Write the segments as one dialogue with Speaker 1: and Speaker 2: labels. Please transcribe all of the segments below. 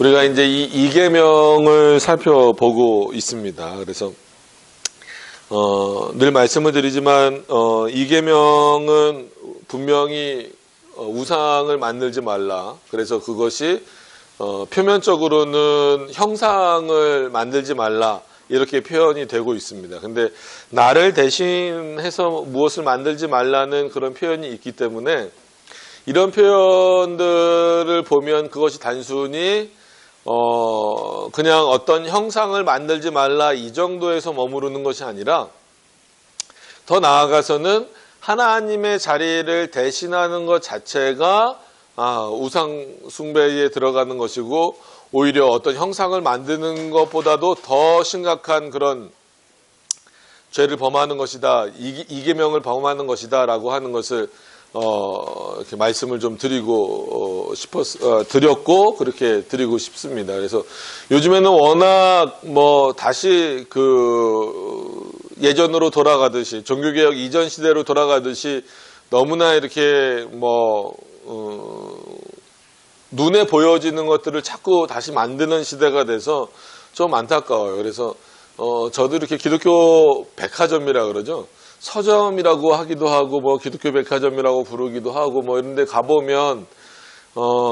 Speaker 1: 우리가 이제 이 이계명을 살펴보고 있습니다. 그래서 늘 말씀을 드리지만 이계명은 분명히 우상을 만들지 말라. 그래서 그것이 표면적으로는 형상을 만들지 말라. 이렇게 표현이 되고 있습니다. 근데 나를 대신해서 무엇을 만들지 말라는 그런 표현이 있기 때문에 이런 표현들을 보면 그것이 단순히 그냥 어떤 형상을 만들지 말라 이 정도에서 머무르는 것이 아니라 더 나아가서는 하나님의 자리를 대신하는 것 자체가 우상 숭배에 들어가는 것이고 오히려 어떤 형상을 만드는 것보다도 더 심각한 그런 죄를 범하는 것이다. 이계명을 범하는 것이다 라고 하는 것을 이렇게 말씀을 좀 드리고 드렸고 그렇게 드리고 싶습니다. 그래서 요즘에는 워낙 다시 예전으로 돌아가듯이 종교개혁 이전 시대로 돌아가듯이 너무나 이렇게 눈에 보여지는 것들을 자꾸 다시 만드는 시대가 돼서 좀 안타까워요. 그래서 저도 이렇게 기독교 백화점이라 그러죠. 서점이라고 하기도 하고 기독교 백화점이라고 부르기도 하고 이런 데 가보면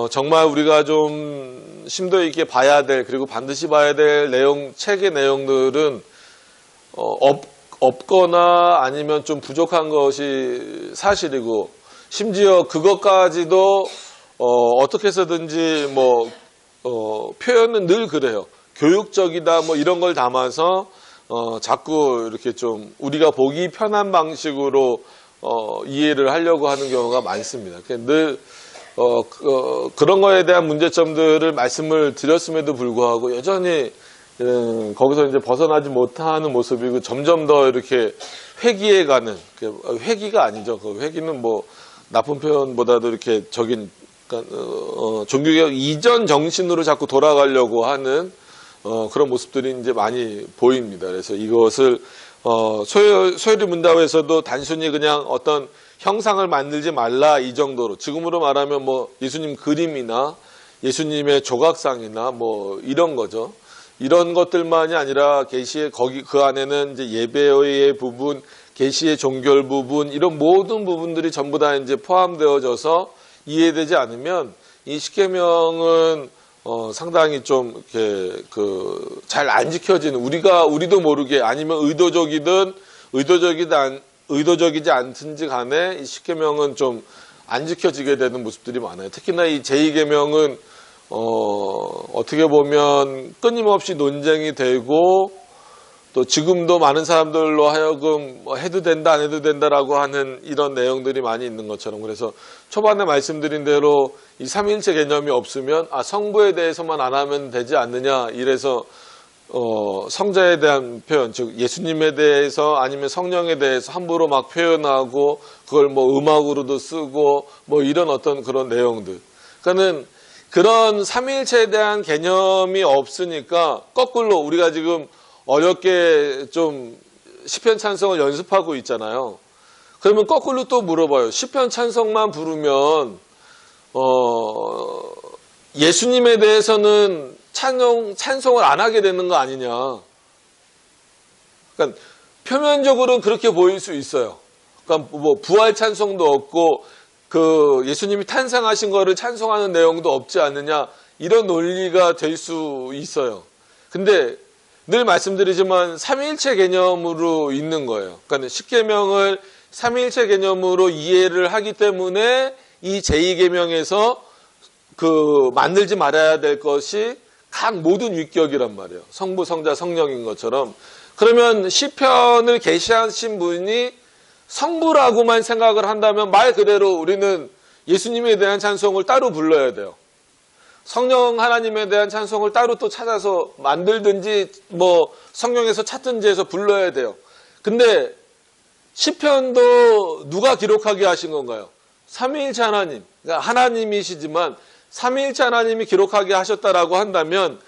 Speaker 1: 정말 우리가 좀 심도 있게 봐야 될 그리고 반드시 봐야 될 책의 내용들은 없거나 아니면 좀 부족한 것이 사실이고 심지어 그것까지도 어떻게 해서든지 표현은 늘 그래요. 교육적이다 이런 걸 담아서 자꾸 이렇게 좀 우리가 보기 편한 방식으로 이해를 하려고 하는 경우가 많습니다. 늘 그런 거에 대한 문제점들을 말씀을 드렸음에도 불구하고 여전히 거기서 이제 벗어나지 못하는 모습이고 점점 더 이렇게 회귀해가는 회귀가 아니죠. 그 회귀는 나쁜 표현보다도 이렇게 종교개혁 이전 정신으로 자꾸 돌아가려고 하는 그런 모습들이 이제 많이 보입니다. 그래서 이것을 소요리 문답에서도 단순히 그냥 어떤 형상을 만들지 말라 이 정도로 지금으로 말하면 예수님 그림이나 예수님의 조각상이나 이런 거죠. 이런 것들만이 아니라 계시의 그 안에는 이제 예배의 부분, 계시의 종결 부분 이런 모든 부분들이 전부 다 이제 포함되어져서 이해되지 않으면 이 십계명은 상당히 좀 이렇게 잘 안 지켜지는 우리도 모르게 아니면 의도적이지 않든지 간에 이 십계명은 좀 안 지켜지게 되는 모습들이 많아요. 특히나 이 제2계명은 어떻게 보면 끊임없이 논쟁이 되고 또 지금도 많은 사람들로 하여금 해도 된다 안 해도 된다라고 하는 이런 내용들이 많이 있는 것처럼 그래서 초반에 말씀드린 대로 이 삼위일체 개념이 없으면 성부에 대해서만 안 하면 되지 않느냐 이래서 성자에 대한 표현 즉 예수님에 대해서 아니면 성령에 대해서 함부로 막 표현하고 그걸 음악으로도 쓰고 이런 어떤 그런 내용들 그러니까는 그런 삼위일체에 대한 개념이 없으니까 거꾸로 우리가 지금 어렵게 좀 시편 찬송을 연습하고 있잖아요. 그러면 거꾸로 또 물어봐요. 시편 찬송만 부르면 예수님에 대해서는 찬송을 안 하게 되는 거 아니냐. 그러니까 표면적으로는 그렇게 보일 수 있어요. 그러니까 부활 찬송도 없고 예수님이 탄생하신 거를 찬송하는 내용도 없지 않느냐 이런 논리가 될 수 있어요. 근데 늘 말씀드리지만 삼위일체 개념으로 있는 거예요. 그러니까 십계명을 삼위일체 개념으로 이해를 하기 때문에 이 제2계명에서 만들지 말아야 될 것이 각 모든 위격이란 말이에요. 성부, 성자, 성령인 것처럼. 그러면 시편을 계시하신 분이 성부라고만 생각을 한다면 말 그대로 우리는 예수님에 대한 찬송을 따로 불러야 돼요. 성령 하나님에 대한 찬송을 따로 또 찾아서 만들든지 성령에서 찾든지 해서 불러야 돼요. 근데 시편도 누가 기록하게 하신 건가요? 삼위일체 하나님. 그러니까 하나님이시지만 삼위일체 하나님이 기록하게 하셨다라고 한다면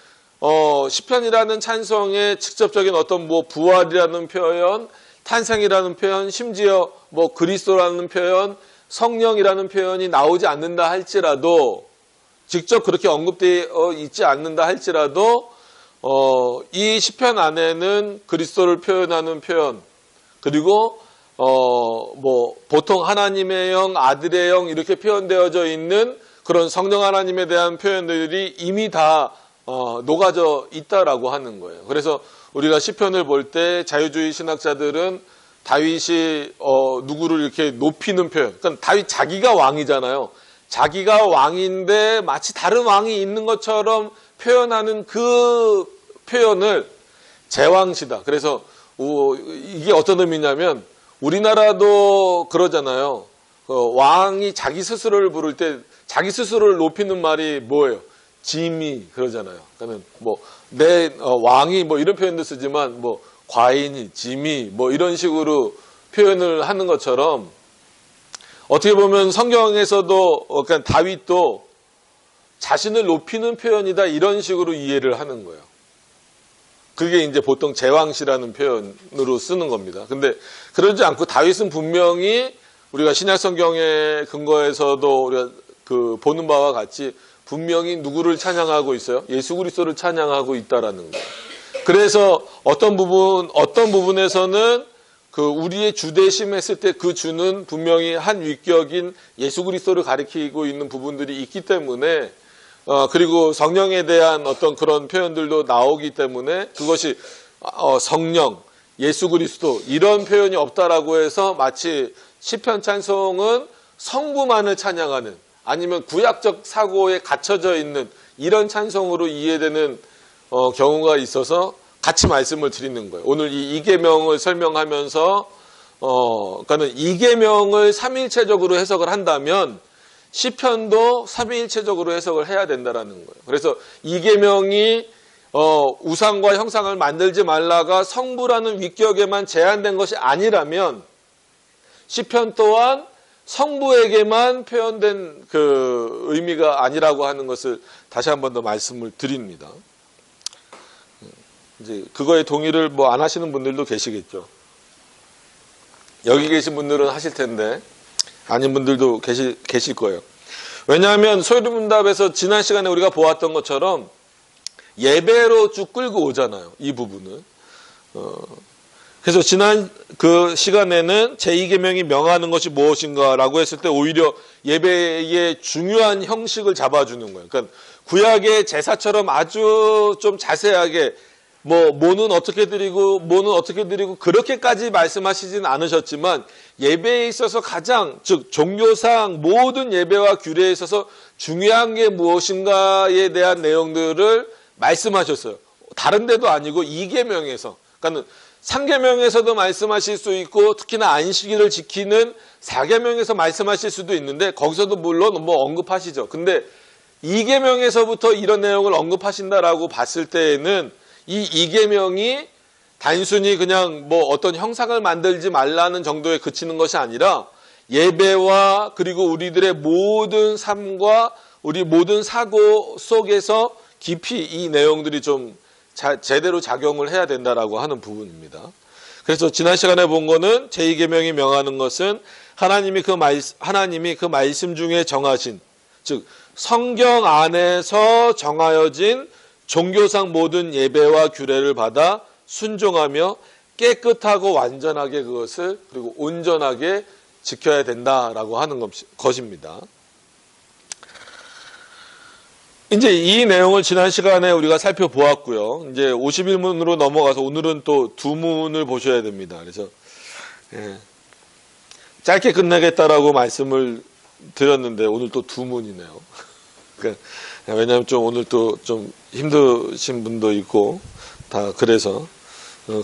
Speaker 1: 시편이라는 찬송의 직접적인 어떤 부활이라는 표현, 탄생이라는 표현, 심지어 그리스도라는 표현, 성령이라는 표현이 나오지 않는다 할지라도 직접 그렇게 언급되어 있지 않는다 할지라도 이 시편 안에는 그리스도를 표현하는 표현, 그리고 뭐 보통 하나님의 영, 아들의 영 이렇게 표현되어져 있는 그런 성령 하나님에 대한 표현들이 이미 다 녹아져 있다라고 하는 거예요. 그래서 우리가 시편을 볼 때 자유주의 신학자들은 다윗이 누구를 이렇게 높이는 표현, 그러니까 다윗 자기가 왕이잖아요. 자기가 왕인데 마치 다른 왕이 있는 것처럼 표현하는 그 표현을 제왕시다. 그래서 이게 어떤 의미냐면 우리나라도 그러잖아요. 왕이 자기 스스로를 부를 때 자기 스스로를 높이는 말이 뭐예요? 짐이 그러잖아요. 그러니까 뭐 내 왕이 뭐 이런 표현도 쓰지만 뭐 과인이, 짐이 뭐 이런 식으로 표현을 하는 것처럼 어떻게 보면 성경에서도 그러니까 다윗도 자신을 높이는 표현이다 이런 식으로 이해를 하는 거예요. 그게 이제 보통 제왕시라는 표현으로 쓰는 겁니다. 근데 그러지 않고 다윗은 분명히 우리가 신약 성경의 근거에서도 우리가 보는 바와 같이 분명히 누구를 찬양하고 있어요? 예수 그리스도를 찬양하고 있다라는 거예요. 그래서 어떤 부분에서는 우리의 주대심 했을 때 그 주는 분명히 한 위격인 예수 그리스도를 가리키고 있는 부분들이 있기 때문에 그리고 성령에 대한 어떤 그런 표현들도 나오기 때문에 그것이 성령, 예수 그리스도 이런 표현이 없다라고 해서 마치 시편 찬송은 성부만을 찬양하는 아니면 구약적 사고에 갇혀져 있는 이런 찬송으로 이해되는 경우가 있어서 같이 말씀을 드리는 거예요. 오늘 이 이계명을 설명하면서 그러니까는 이계명을 삼위일체적으로 해석을 한다면 시편도 삼위일체적으로 해석을 해야 된다라는 거예요. 그래서 이계명이 우상과 형상을 만들지 말라가 성부라는 위격에만 제한된 것이 아니라면 시편 또한 성부에게만 표현된 그 의미가 아니라고 하는 것을 다시 한 번 더 말씀을 드립니다. 이제 그거에 동의를 뭐 안 하시는 분들도 계시겠죠. 여기 계신 분들은 하실 텐데 아닌 분들도 계실 거예요. 왜냐하면 소리문답에서 지난 시간에 우리가 보았던 것처럼 예배로 쭉 끌고 오잖아요. 이 부분은. 그래서 지난 그 시간에는 제2계명이 명하는 것이 무엇인가라고 했을 때 오히려 예배의 중요한 형식을 잡아주는 거예요. 그러니까 구약의 제사처럼 아주 좀 자세하게 뭐는 어떻게 드리고 뭐는 어떻게 드리고 그렇게까지 말씀하시진 않으셨지만 예배에 있어서 가장 즉 종교상 모든 예배와 규례에 있어서 중요한 게 무엇인가에 대한 내용들을 말씀하셨어요. 다른 데도 아니고 2계명에서 그러니까 3계명에서도 말씀하실 수 있고 특히나 안식일을 지키는 4계명에서 말씀하실 수도 있는데 거기서도 물론 뭐 언급하시죠. 근데 2계명에서부터 이런 내용을 언급하신다라고 봤을 때에는 이 2계명이 단순히 그냥 뭐 어떤 형상을 만들지 말라는 정도에 그치는 것이 아니라 예배와 그리고 우리들의 모든 삶과 우리 모든 사고 속에서 깊이 이 내용들이 좀 제대로 작용을 해야 된다라고 하는 부분입니다. 그래서 지난 시간에 본 거는 제2계명이 명하는 것은 하나님이 그 말씀 중에 정하신 즉 성경 안에서 정하여진 종교상 모든 예배와 규례를 받아 순종하며 깨끗하고 완전하게 그것을 그리고 온전하게 지켜야 된다라고 하는 것입니다. 이제 이 내용을 지난 시간에 우리가 살펴보았고요. 이제 51문으로 넘어가서 오늘은 또 두 문을 보셔야 됩니다. 그래서 짧게 끝내겠다라고 말씀을 드렸는데 오늘 또 두 문이네요. 왜냐하면 좀 오늘 또 좀 힘드신 분도 있고 다 그래서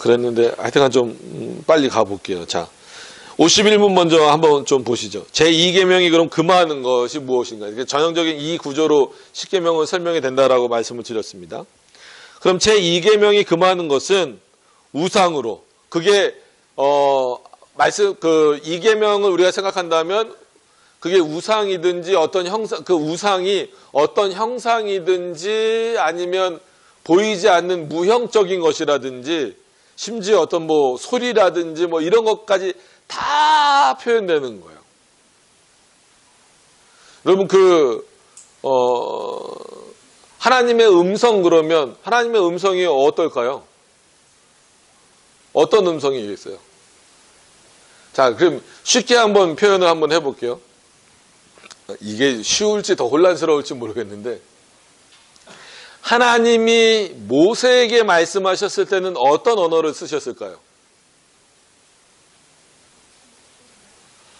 Speaker 1: 그랬는데 하여튼간 좀 빨리 가볼게요. 자, 51문 먼저 한번 좀 보시죠. 제2계명이 그럼 금하는 것이 무엇인가? 전형적인 이 구조로 10계명은 설명이 된다라고 말씀을 드렸습니다. 그럼 제2계명이 금하는 것은 우상으로 그게 그 2계명을 우리가 생각한다면 그게 우상이든지 어떤 형상, 그 우상이 어떤 형상이든지 아니면 보이지 않는 무형적인 것이라든지 심지어 어떤 뭐 소리라든지 뭐 이런 것까지 다 표현되는 거예요. 여러분 하나님의 음성 그러면 하나님의 음성이 어떨까요? 어떤 음성이겠어요? 자, 그럼 쉽게 한번 표현을 한번 해볼게요. 이게 쉬울지 더 혼란스러울지 모르겠는데 하나님이 모세에게 말씀하셨을 때는 어떤 언어를 쓰셨을까요?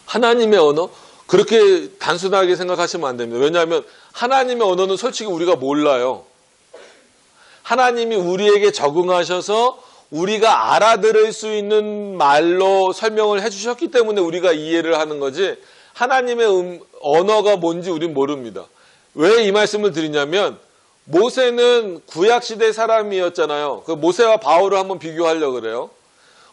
Speaker 1: 하나님의 언어? 그렇게 단순하게 생각하시면 안 됩니다. 왜냐하면 하나님의 언어는 솔직히 우리가 몰라요. 하나님이 우리에게 적응하셔서 우리가 알아들을 수 있는 말로 설명을 해주셨기 때문에 우리가 이해를 하는 거지 하나님의 언어가 뭔지 우리는 모릅니다. 왜 이 말씀을 드리냐면 모세는 구약시대 사람이었잖아요. 그 모세와 바울을 한번 비교하려고 그래요.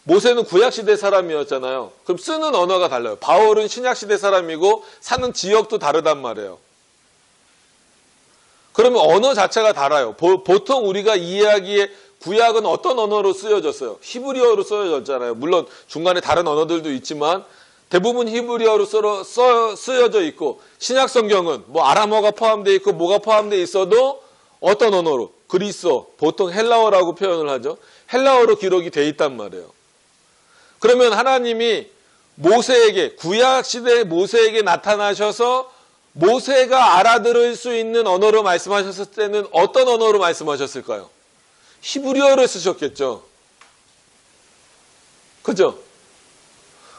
Speaker 1: 모세는 구약시대 사람이었잖아요. 그럼 쓰는 언어가 달라요. 바울은 신약시대 사람이고 사는 지역도 다르단 말이에요. 그러면 언어 자체가 달라요. 보통 우리가 이해하기에 구약은 어떤 언어로 쓰여졌어요? 히브리어로 쓰여졌잖아요. 물론 중간에 다른 언어들도 있지만 대부분 히브리어로 쓰여져 있고 신약 성경은 뭐 아람어가 포함되어 있고 뭐가 포함되어 있어도 어떤 언어로? 그리스어, 보통 헬라어라고 표현을 하죠. 헬라어로 기록이 돼 있단 말이에요. 그러면 하나님이 모세에게 구약시대 모세에게 나타나셔서 모세가 알아들을 수 있는 언어로 말씀하셨을 때는 어떤 언어로 말씀하셨을까요? 히브리어를 쓰셨겠죠. 그죠?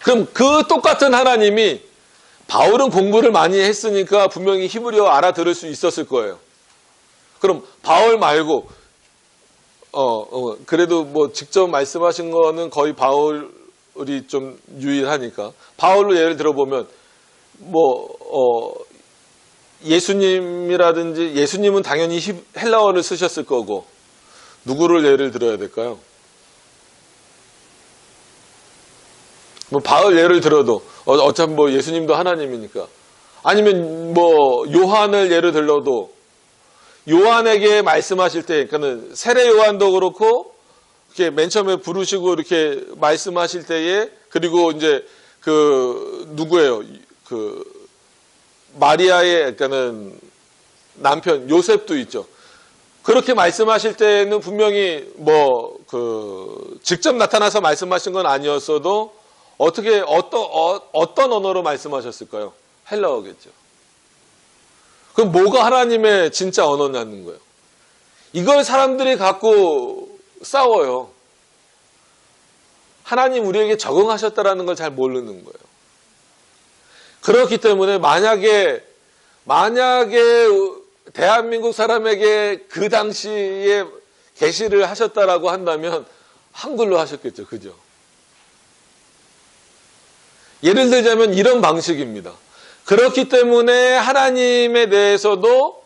Speaker 1: 그럼 그 똑같은 하나님이 바울은 공부를 많이 했으니까 분명히 히브리어 알아들을 수 있었을 거예요. 그럼 바울 말고 그래도 뭐 직접 말씀하신 거는 거의 바울이 좀 유일하니까 바울로 예를 들어보면 예수님이라든지 예수님은 당연히 헬라어를 쓰셨을 거고 누구를 예를 들어야 될까요? 뭐 바울 예를 들어도 어차피 뭐 예수님도 하나님이니까 아니면 뭐 요한을 예를 들어도 요한에게 말씀하실 때 그러니까는 세례 요한도 그렇고 이렇게 맨 처음에 부르시고 이렇게 말씀하실 때에 그리고 이제 그 누구예요? 그 마리아의 그러니까는 남편 요셉도 있죠. 그렇게 말씀하실 때는 분명히 뭐 그 직접 나타나서 말씀하신 건 아니었어도 어떻게 어떤 언어로 말씀하셨을까요? 헬라어겠죠. 그럼 뭐가 하나님의 진짜 언어냐는 거예요. 이걸 사람들이 갖고 싸워요. 하나님 우리에게 적응하셨다라는 걸 잘 모르는 거예요. 그렇기 때문에 만약에 대한민국 사람에게 그 당시에 계시를 하셨다라고 한다면 한글로 하셨겠죠. 그죠? 예를 들자면 이런 방식입니다. 그렇기 때문에 하나님에 대해서도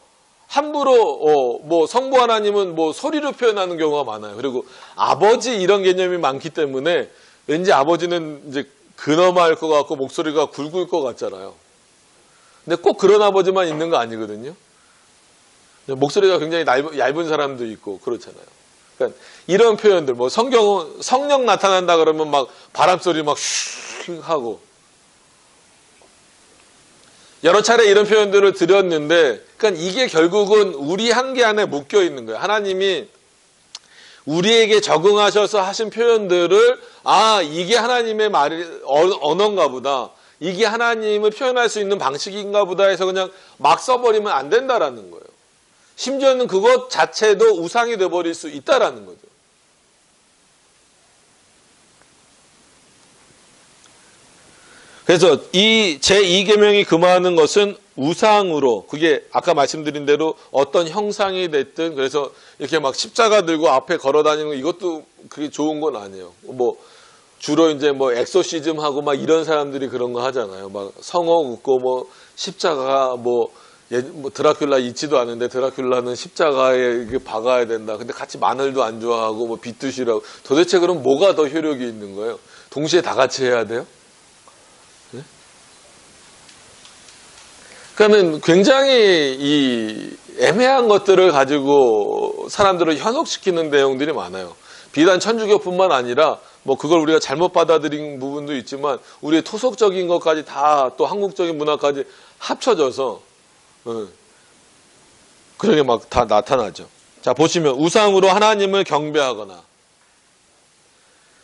Speaker 1: 함부로 뭐 성부 하나님은 뭐 소리로 표현하는 경우가 많아요. 그리고 아버지 이런 개념이 많기 때문에 왠지 아버지는 이제 근엄할 것 같고 목소리가 굵을 것 같잖아요. 근데 꼭 그런 아버지만 있는 거 아니거든요. 목소리가 굉장히 얇은 사람도 있고 그렇잖아요. 그러니까 이런 표현들 뭐 성령 나타난다 그러면 막 바람소리 막 슉 하고 여러 차례 이런 표현들을 드렸는데 그러니까 이게 결국은 우리 한계 안에 묶여 있는 거예요. 하나님이 우리에게 적응하셔서 하신 표현들을 이게 하나님의 언어인가 보다. 이게 하나님을 표현할 수 있는 방식인가 보다 해서 그냥 막 써버리면 안 된다라는 거예요. 심지어는 그것 자체도 우상이 돼버릴 수 있다라는 거죠. 그래서 이 제2계명이 금하는 것은 우상으로 그게 아까 말씀드린 대로 어떤 형상이 됐든 그래서 이렇게 막 십자가 들고 앞에 걸어 다니는 거 이것도 그게 좋은 건 아니에요. 뭐 주로 이제 뭐 엑소시즘 하고 막 이런 사람들이 그런 거 하잖아요. 막 성어 웃고 뭐 십자가 뭐 드라큘라 있지도 않은데 드라큘라는 십자가에 이렇게 박아야 된다. 근데 같이 마늘도 안 좋아하고 뭐 비투시라고 도대체 그럼 뭐가 더 효력이 있는 거예요? 동시에 다 같이 해야 돼요? 그러니까는 굉장히 이 애매한 것들을 가지고 사람들을 현혹시키는 내용들이 많아요. 비단 천주교뿐만 아니라 뭐 그걸 우리가 잘못 받아들인 부분도 있지만 우리의 토속적인 것까지 다 또 한국적인 문화까지 합쳐져서 그렇게 막 다 나타나죠. 자, 보시면 우상으로 하나님을 경배하거나.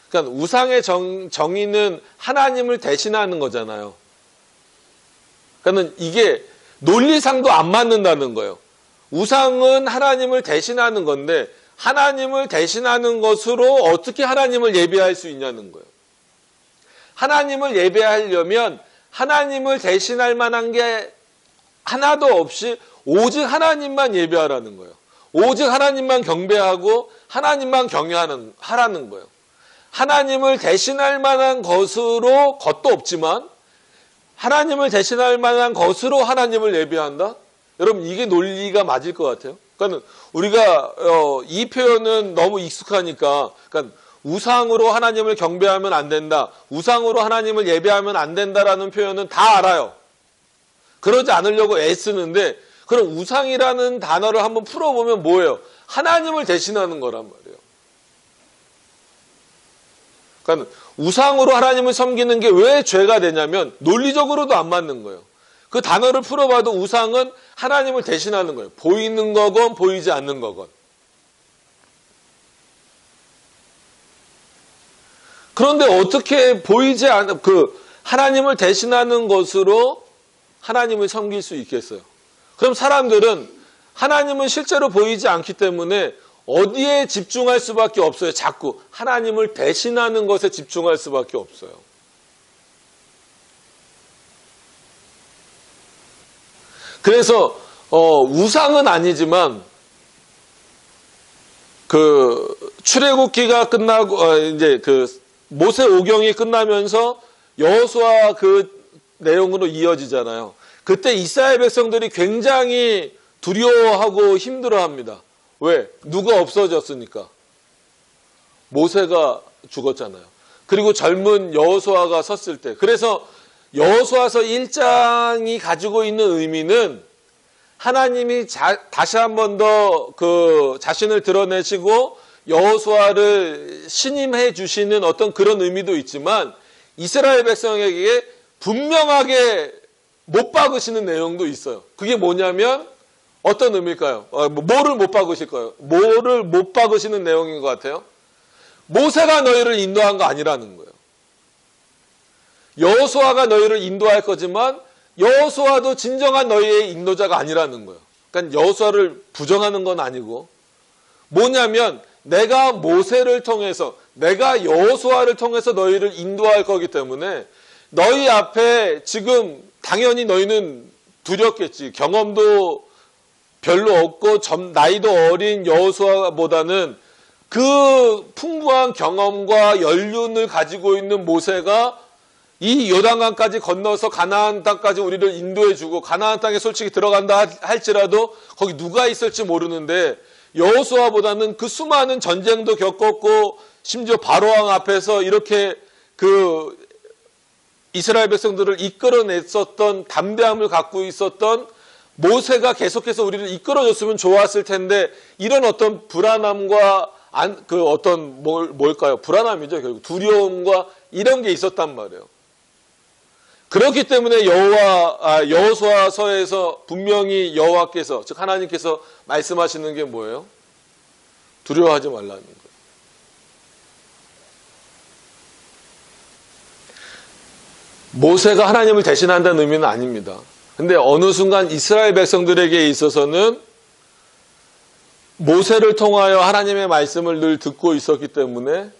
Speaker 1: 그러니까 우상의 정의는 하나님을 대신하는 거잖아요. 그러니까 이게 논리상도 안 맞는다는 거예요. 우상은 하나님을 대신하는 건데 하나님을 대신하는 것으로 어떻게 하나님을 예배할 수 있냐는 거예요. 하나님을 예배하려면 하나님을 대신할 만한 게 하나도 없이 오직 하나님만 예배하라는 거예요. 오직 하나님만 경배하고 하나님만 하라는 거예요. 하나님을 대신할 만한 것도 없지만 하나님을 대신할 만한 것으로 하나님을 예배한다? 여러분 이게 논리가 맞을 것 같아요. 그러니까 우리가 이 표현은 너무 익숙하니까 그러니까 우상으로 하나님을 경배하면 안 된다. 우상으로 하나님을 예배하면 안 된다라는 표현은 다 알아요. 그러지 않으려고 애쓰는데 그럼 우상이라는 단어를 한번 풀어보면 뭐예요? 하나님을 대신하는 거란 말이에요. 그러니까 우상으로 하나님을 섬기는 게 왜 죄가 되냐면 논리적으로도 안 맞는 거예요. 그 단어를 풀어봐도 우상은 하나님을 대신하는 거예요. 보이는 거건 보이지 않는 거건. 그런데 어떻게 보이지 않는 하나님을 대신하는 것으로 하나님을 섬길 수 있겠어요? 그럼 사람들은 하나님은 실제로 보이지 않기 때문에 어디에 집중할 수밖에 없어요? 자꾸 하나님을 대신하는 것에 집중할 수밖에 없어요. 그래서 우상은 아니지만 출애굽기가 끝나고 이제 모세 오경이 끝나면서 여호수아 내용으로 이어지잖아요. 그때 이스라엘 백성들이 굉장히 두려워하고 힘들어합니다. 왜? 누가 없어졌으니까. 모세가 죽었잖아요. 그리고 젊은 여호수아가 섰을 때. 그래서 여호수아서 1장이 가지고 있는 의미는 하나님이 다시 한 번 더 자신을 드러내시고 여호수아를 신임해 주시는 어떤 그런 의미도 있지만 이스라엘 백성에게 분명하게 못 박으시는 내용도 있어요. 그게 뭐냐면 어떤 의미일까요? 뭐를 못 박으실까요? 뭐를 못 박으시는 내용인 것 같아요? 모세가 너희를 인도한 거 아니라는 거예요. 여호수아가 너희를 인도할 거지만 여호수아도 진정한 너희의 인도자가 아니라는 거예요. 그러니까 여호수아를 부정하는 건 아니고 뭐냐면 내가 모세를 통해서 내가 여호수아를 통해서 너희를 인도할 거기 때문에 너희 앞에 지금 당연히 너희는 두렵겠지. 경험도 별로 없고 나이도 어린 여호수아보다는 그 풍부한 경험과 연륜을 가지고 있는 모세가 이 요단강까지 건너서 가나안 땅까지 우리를 인도해주고 가나안 땅에 솔직히 들어간다 할지라도 거기 누가 있을지 모르는데 여호수아보다는 그 수많은 전쟁도 겪었고 심지어 바로왕 앞에서 이렇게 이스라엘 백성들을 이끌어냈었던 담대함을 갖고 있었던 모세가 계속해서 우리를 이끌어줬으면 좋았을 텐데 이런 어떤 불안함과 뭘까요? 불안함이죠. 결국 두려움과 이런 게 있었단 말이에요. 그렇기 때문에 여호수아서에서 분명히 여호와께서 즉 하나님께서 말씀하시는 게 뭐예요? 두려워하지 말라는 거예요. 모세가 하나님을 대신한다는 의미는 아닙니다. 근데 어느 순간 이스라엘 백성들에게 있어서는 모세를 통하여 하나님의 말씀을 늘 듣고 있었기 때문에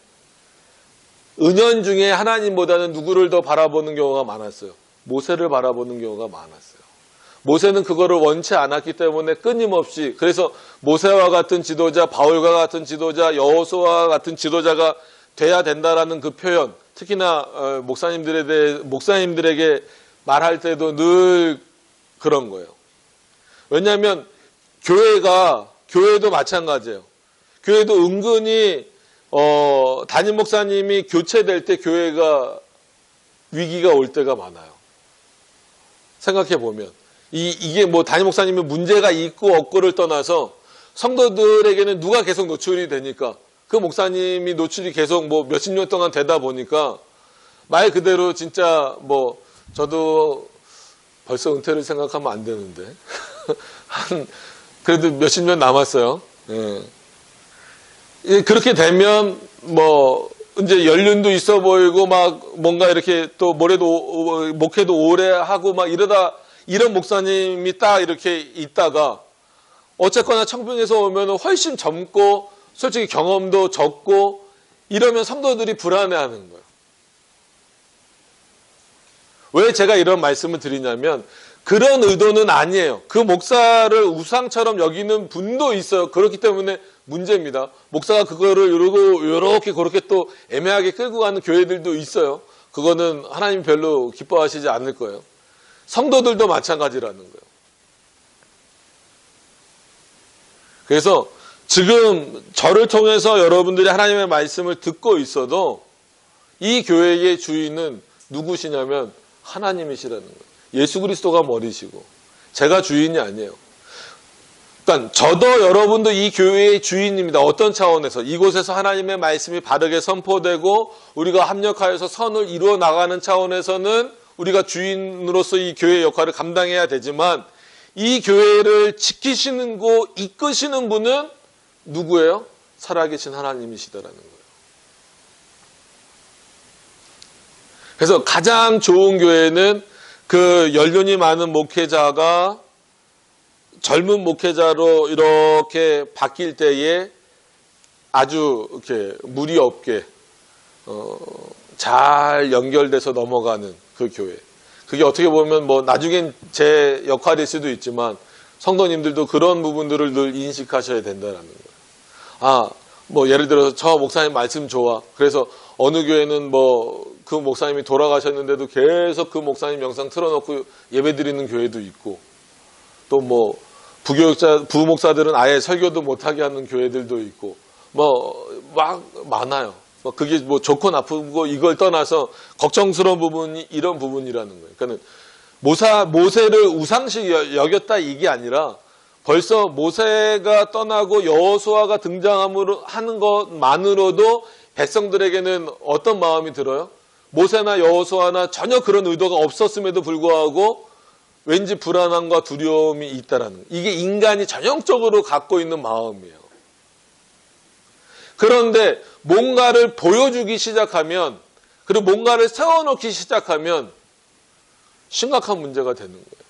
Speaker 1: 은연중에 하나님보다는 누구를 더 바라보는 경우가 많았어요. 모세를 바라보는 경우가 많았어요. 모세는 그거를 원치 않았기 때문에 끊임없이 그래서 모세와 같은 지도자, 바울과 같은 지도자, 여호수아와 같은 지도자가 돼야 된다라는 그 표현 특히나 목사님들에게 말할 때도 늘 그런 거예요. 왜냐하면 교회도 마찬가지예요. 교회도 은근히 담임 목사님이 교체될 때 교회가 위기가 올 때가 많아요. 생각해 보면 이게 뭐 담임 목사님이 문제가 있고 없고를 떠나서 성도들에게는 누가 계속 노출이 되니까 그 목사님이 노출이 계속 뭐 몇십 년 동안 되다 보니까 말 그대로 진짜 뭐 저도 벌써 은퇴를 생각하면 안 되는데 그래도 몇십 년 남았어요. 예. 그렇게 되면 뭐 이제 연륜도 있어 보이고 막 뭔가 이렇게 또 목회도 오래 하고 막 이러다 이런 목사님이 딱 이렇게 있다가 어쨌거나 청평에서 오면 훨씬 젊고 솔직히 경험도 적고 이러면 성도들이 불안해하는 거예요. 왜 제가 이런 말씀을 드리냐면 그런 의도는 아니에요. 그 목사를 우상처럼 여기는 분도 있어요. 그렇기 때문에 문제입니다. 목사가 그거를 이렇게 그렇게 또 애매하게 끌고 가는 교회들도 있어요. 그거는 하나님 별로 기뻐하시지 않을 거예요. 성도들도 마찬가지라는 거예요. 그래서 지금 저를 통해서 여러분들이 하나님의 말씀을 듣고 있어도 이 교회의 주인은 누구시냐면 하나님이시라는 거예요. 예수 그리스도가 머리시고 제가 주인이 아니에요. 그러니까 저도 여러분도 이 교회의 주인입니다. 어떤 차원에서 이곳에서 하나님의 말씀이 바르게 선포되고 우리가 합력하여서 선을 이루어 나가는 차원에서는 우리가 주인으로서 이 교회의 역할을 감당해야 되지만 이 교회를 지키시고 이끄시는 분은 누구예요? 살아계신 하나님이시다라는 거예요. 그래서 가장 좋은 교회는 그 연륜이 많은 목회자가 젊은 목회자로 이렇게 바뀔 때에 아주 이렇게 무리 없게 잘 연결돼서 넘어가는 그 교회. 그게 어떻게 보면 뭐 나중엔 제 역할일 수도 있지만 성도님들도 그런 부분들을 늘 인식하셔야 된다는 거예요. 뭐 예를 들어서 저 목사님 말씀 좋아. 그래서 어느 교회는 뭐 그 목사님이 돌아가셨는데도 계속 그 목사님 영상 틀어놓고 예배드리는 교회도 있고 또 뭐 부목사들은 아예 설교도 못하게 하는 교회들도 있고 뭐 막 많아요. 그게 뭐 좋고 나쁘고 이걸 떠나서 걱정스러운 부분이 이런 부분이라는 거예요. 그러니까 모세를 우상식 여겼다 이게 아니라 벌써 모세가 떠나고 여호수아가 등장함으로 하는 것만으로도 백성들에게는 어떤 마음이 들어요? 모세나 여호수아나 전혀 그런 의도가 없었음에도 불구하고 왠지 불안함과 두려움이 있다라는 거예요. 이게 인간이 전형적으로 갖고 있는 마음이에요. 그런데 뭔가를 보여주기 시작하면 그리고 뭔가를 세워놓기 시작하면 심각한 문제가 되는 거예요.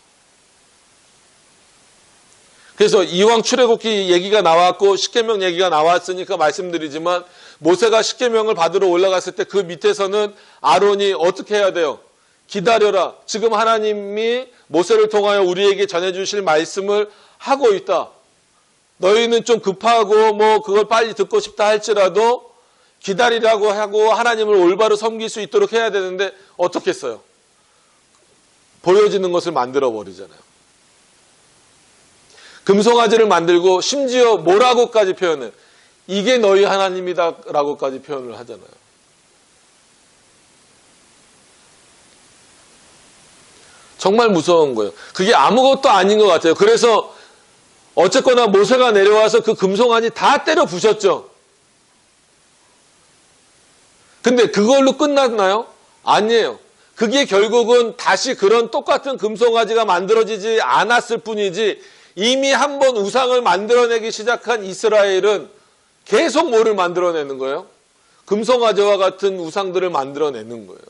Speaker 1: 그래서 이왕 출애굽기 얘기가 나왔고 십계명 얘기가 나왔으니까 말씀드리지만 모세가 십계명을 받으러 올라갔을 때 그 밑에서는 아론이 어떻게 해야 돼요? 기다려라. 지금 하나님이 모세를 통하여 우리에게 전해주실 말씀을 하고 있다. 너희는 좀 급하고 뭐 그걸 빨리 듣고 싶다 할지라도 기다리라고 하고 하나님을 올바로 섬길 수 있도록 해야 되는데 어떻게 했어요? 보여지는 것을 만들어 버리잖아요. 금송아지를 만들고 심지어 뭐라고까지 표현해. 이게 너희 하나님이다 라고까지 표현을 하잖아요. 정말 무서운 거예요. 그게 아무것도 아닌 것 같아요. 그래서 어쨌거나 모세가 내려와서 그 금송아지 다 때려 부셨죠. 근데 그걸로 끝났나요? 아니에요. 그게 결국은 다시 그런 똑같은 금송아지가 만들어지지 않았을 뿐이지 이미 한번 우상을 만들어내기 시작한 이스라엘은 계속 뭐를 만들어내는 거예요? 금송아지와 같은 우상들을 만들어내는 거예요.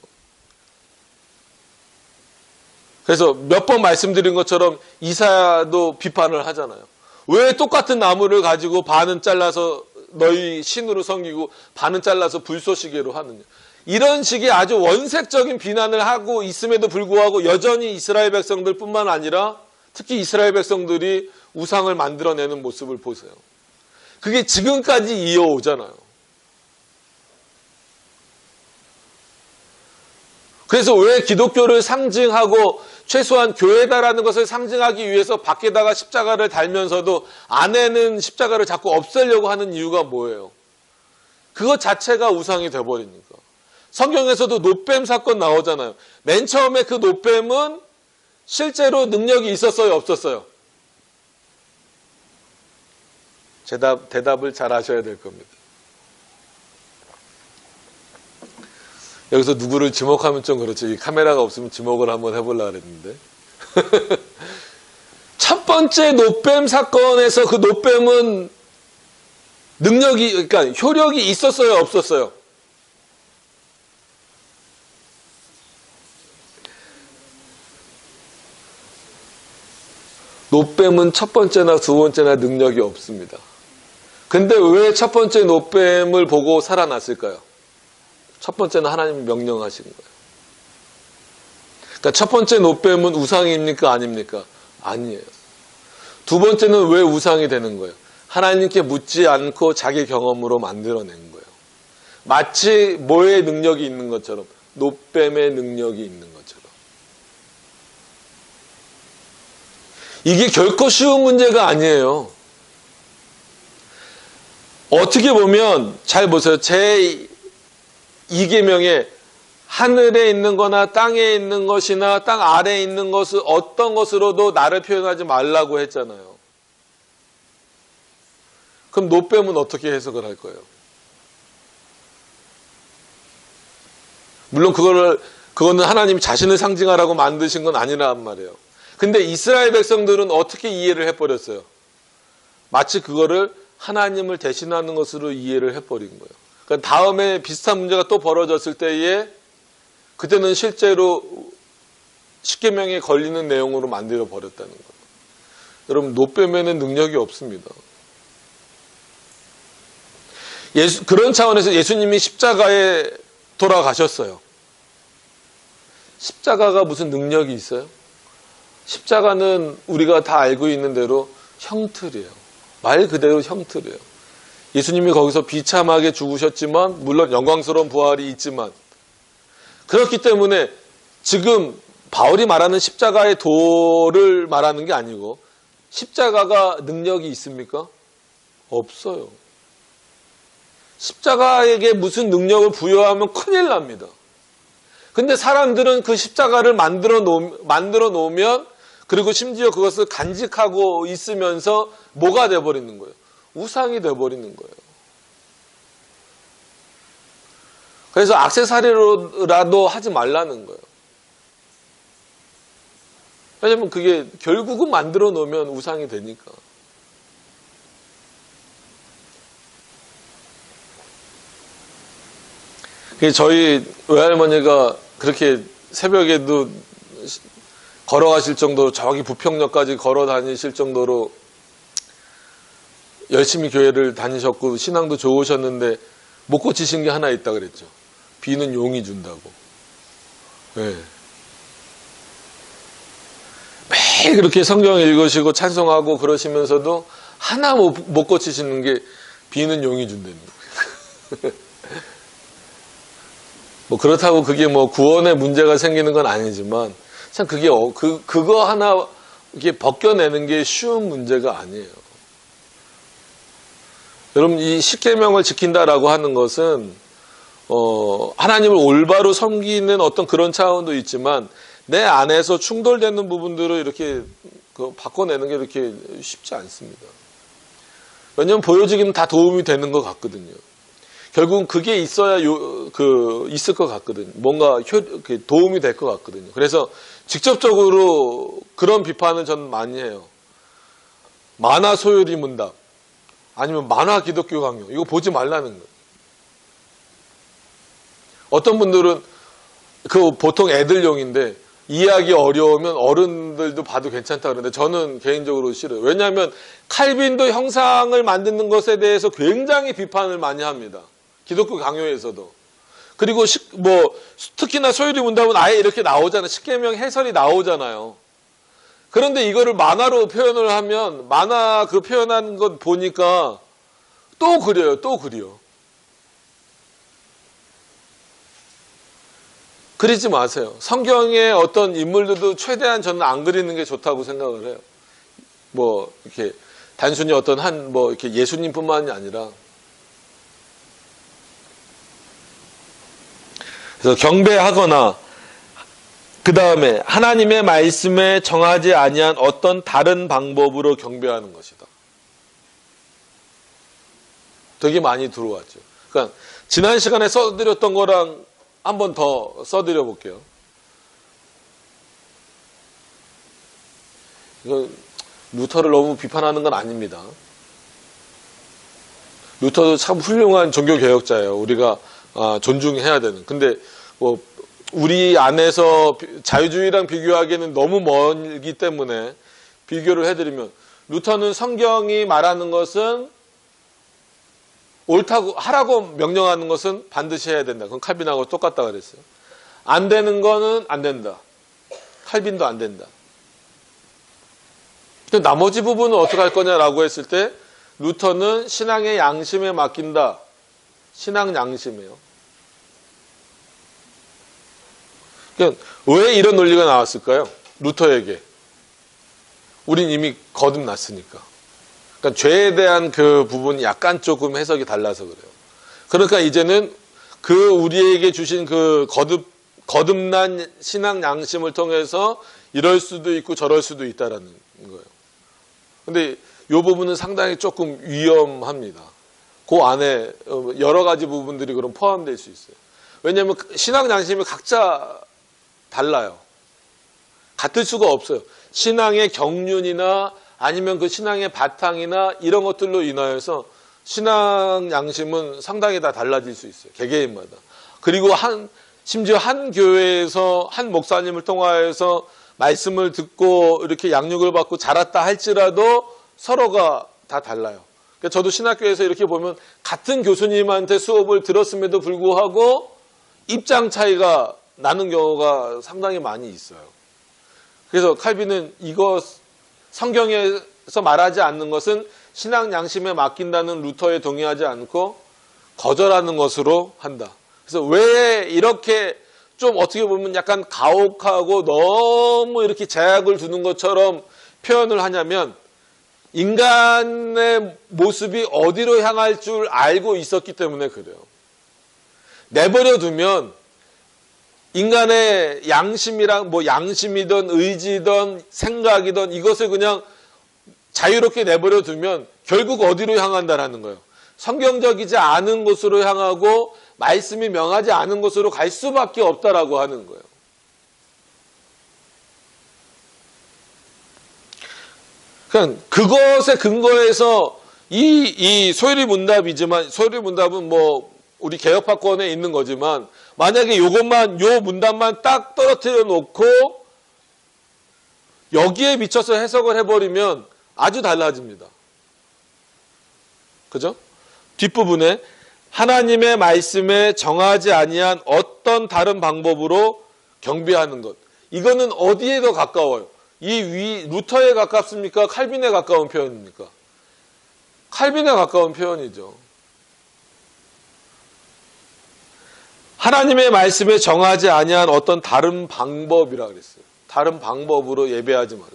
Speaker 1: 그래서 몇 번 말씀드린 것처럼 이사야도 비판을 하잖아요. 왜 똑같은 나무를 가지고 반은 잘라서 너희 신으로 섬기고 반은 잘라서 불쏘시개로 하느냐. 이런 식의 아주 원색적인 비난을 하고 있음에도 불구하고 여전히 이스라엘 백성들뿐만 아니라 특히 이스라엘 백성들이 우상을 만들어내는 모습을 보세요. 그게 지금까지 이어오잖아요. 그래서 왜 기독교를 상징하고 최소한 교회다라는 것을 상징하기 위해서 밖에다가 십자가를 달면서도 안에는 십자가를 자꾸 없애려고 하는 이유가 뭐예요? 그것 자체가 우상이 돼버리니까. 성경에서도 노뱀 사건 나오잖아요. 맨 처음에 그 노뱀은 실제로 능력이 있었어요? 없었어요? 대답을 잘 하셔야 될 겁니다. 여기서 누구를 지목하면 좀 그렇죠. 이 카메라가 없으면 지목을 한번 해보려고 했는데. 첫 번째 노뱀 사건에서 그 노뱀은 그러니까 효력이 있었어요, 없었어요? 노뱀은 첫 번째나 두 번째나 능력이 없습니다. 근데 왜 첫 번째 노뱀을 보고 살아났을까요? 첫 번째는 하나님이 명령하신 거예요. 그러니까 첫 번째 노뱀은 우상입니까? 아닙니까? 아니에요. 두 번째는 왜 우상이 되는 거예요? 하나님께 묻지 않고 자기 경험으로 만들어낸 거예요. 마치 뭐의 능력이 있는 것처럼, 노뱀의 능력이 있는 것처럼. 이게 결코 쉬운 문제가 아니에요. 어떻게 보면 잘 보세요. 제 2계명에 하늘에 있는 거나 땅에 있는 것이나 땅 아래에 있는 것을 어떤 것으로도 나를 표현하지 말라고 했잖아요. 그럼 노뱀은 어떻게 해석을 할 거예요? 물론 그거는 하나님 자신을 상징하라고 만드신 건 아니란 말이에요. 근데 이스라엘 백성들은 어떻게 이해를 해버렸어요? 마치 그거를 하나님을 대신하는 것으로 이해를 해버린 거예요. 그러니까 다음에 비슷한 문제가 또 벌어졌을 때에 그때는 실제로 십계명에 걸리는 내용으로 만들어 버렸다는 거예요. 여러분, 노뱀에는 능력이 없습니다. 그런 차원에서 예수님이 십자가에 돌아가셨어요. 십자가가 무슨 능력이 있어요? 십자가는 우리가 다 알고 있는 대로 형틀이에요. 말 그대로 형틀이에요. 예수님이 거기서 비참하게 죽으셨지만, 물론 영광스러운 부활이 있지만, 그렇기 때문에 지금 바울이 말하는 십자가의 도를 말하는 게 아니고, 십자가가 능력이 있습니까? 없어요. 십자가에게 무슨 능력을 부여하면 큰일 납니다. 근데 사람들은 그 십자가를 만들어 놓으면, 그리고 심지어 그것을 간직하고 있으면서 뭐가 돼버리는 거예요? 우상이 돼버리는 거예요. 그래서 액세서리로라도 하지 말라는 거예요. 왜냐면 그게 결국은 만들어 놓으면 우상이 되니까. 저희 외할머니가 그렇게 새벽에도 걸어가실 정도로 저기 부평역까지 걸어 다니실 정도로 열심히 교회를 다니셨고 신앙도 좋으셨는데 못 고치신 게 하나 있다 그랬죠. 비는 용이 준다고. 네. 매일 그렇게 성경 읽으시고 찬송하고 그러시면서도 하나 못 고치시는 게 비는 용이 준다는 거예요. 뭐 그렇다고 그게 뭐 구원에 문제가 생기는 건 아니지만 참 그게 그거 하나 이렇게 벗겨내는 게 쉬운 문제가 아니에요. 여러분, 이 십계명을 지킨다라고 하는 것은 하나님을 올바로 섬기는 어떤 그런 차원도 있지만 내 안에서 충돌되는 부분들을 이렇게 바꿔내는 게 이렇게 쉽지 않습니다. 왜냐하면 보여지기는 다 도움이 되는 것 같거든요. 결국은 그게 있어야 있을 것 같거든요. 뭔가 도움이 될 것 같거든요. 그래서 직접적으로 그런 비판을 저는 많이 해요. 만화 소요리 문답, 아니면 만화 기독교 강요, 이거 보지 말라는 거예요. 어떤 분들은 보통 애들용인데 이해하기 어려우면 어른들도 봐도 괜찮다 그러는데 저는 개인적으로 싫어요. 왜냐하면 칼빈도 형상을 만드는 것에 대해서 굉장히 비판을 많이 합니다. 기독교 강요에서도. 그리고 특히나 소유리 문답은 아예 이렇게 나오잖아요. 십계명 해설이 나오잖아요. 그런데 이거를 만화로 표현을 하면 만화 그 표현한 것 보니까 또 그려요. 또 그려. 그리지 마세요. 성경의 어떤 인물들도 최대한 저는 안 그리는 게 좋다고 생각을 해요. 이렇게 단순히 어떤 이렇게 예수님뿐만이 아니라. 그래서 경배하거나 그 다음에 하나님의 말씀에 정하지 아니한 어떤 다른 방법으로 경배하는 것이다. 되게 많이 들어왔죠. 그러니까 지난 시간에 써드렸던 거랑 한 번 더 써드려 볼게요. 이거 루터를 너무 비판하는 건 아닙니다. 루터도 참 훌륭한 종교개혁자예요. 우리가 존중해야 되는. 근데 뭐 우리 안에서 자유주의랑 비교하기에는 너무 멀기 때문에 비교를 해드리면, 루터는 성경이 말하는 것은 옳다고 하라고 명령하는 것은 반드시 해야 된다. 그건 칼빈하고 똑같다 그랬어요. 안 되는 거는 안 된다. 칼빈도 안 된다. 나머지 부분은 어떻게 할 거냐라고 했을 때, 루터는 신앙의 양심에 맡긴다. 신앙 양심이에요. 그러니까 왜 이런 논리가 나왔을까요? 루터에게. 우린 이미 거듭났으니까. 그러니까 죄에 대한 그 부분이 약간 조금 해석이 달라서 그래요. 그러니까 이제는 그 우리에게 주신 그 거듭난 신앙 양심을 통해서 이럴 수도 있고 저럴 수도 있다라는 거예요. 근데 이 부분은 상당히 조금 위험합니다. 그 안에 여러 가지 부분들이 그럼 포함될 수 있어요. 왜냐하면 신앙 양심이 각자 달라요. 같을 수가 없어요. 신앙의 경륜이나 아니면 그 신앙의 바탕이나 이런 것들로 인하여서 신앙 양심은 상당히 다 달라질 수 있어요. 개개인마다. 그리고 심지어 한 교회에서 한 목사님을 통하여서 말씀을 듣고 이렇게 양육을 받고 자랐다 할지라도 서로가 다 달라요. 그러니까 저도 신학교에서 이렇게 보면 같은 교수님한테 수업을 들었음에도 불구하고 입장 차이가 나는 경우가 상당히 많이 있어요. 그래서 칼빈은 이거 성경에서 말하지 않는 것은 신앙 양심에 맡긴다는 루터에 동의하지 않고 거절하는 것으로 한다. 그래서 왜 이렇게 좀 어떻게 보면 약간 가혹하고 너무 이렇게 제약을 두는 것처럼 표현을 하냐면, 인간의 모습이 어디로 향할 줄 알고 있었기 때문에 그래요. 내버려 두면 인간의 양심이랑 양심이든 의지든 생각이든 이것을 그냥 자유롭게 내버려 두면 결국 어디로 향한다라는 거예요. 성경적이지 않은 곳으로 향하고 말씀이 명하지 않은 곳으로 갈 수밖에 없다라고 하는 거예요. 그러니까 그것에 근거해서 이 소유리문답이지만, 소유리문답은 우리 개혁파권에 있는 거지만, 만약에 요 문답만 딱 떨어뜨려 놓고 여기에 미쳐서 해석을 해버리면 아주 달라집니다. 그죠? 뒷부분에 하나님의 말씀에 정하지 아니한 어떤 다른 방법으로 경배하는 것. 이거는 어디에 더 가까워요? 루터에 가깝습니까? 칼빈에 가까운 표현입니까? 칼빈에 가까운 표현이죠. 하나님의 말씀에 정하지 아니한 어떤 다른 방법이라 그랬어요. 다른 방법으로 예배하지 말라.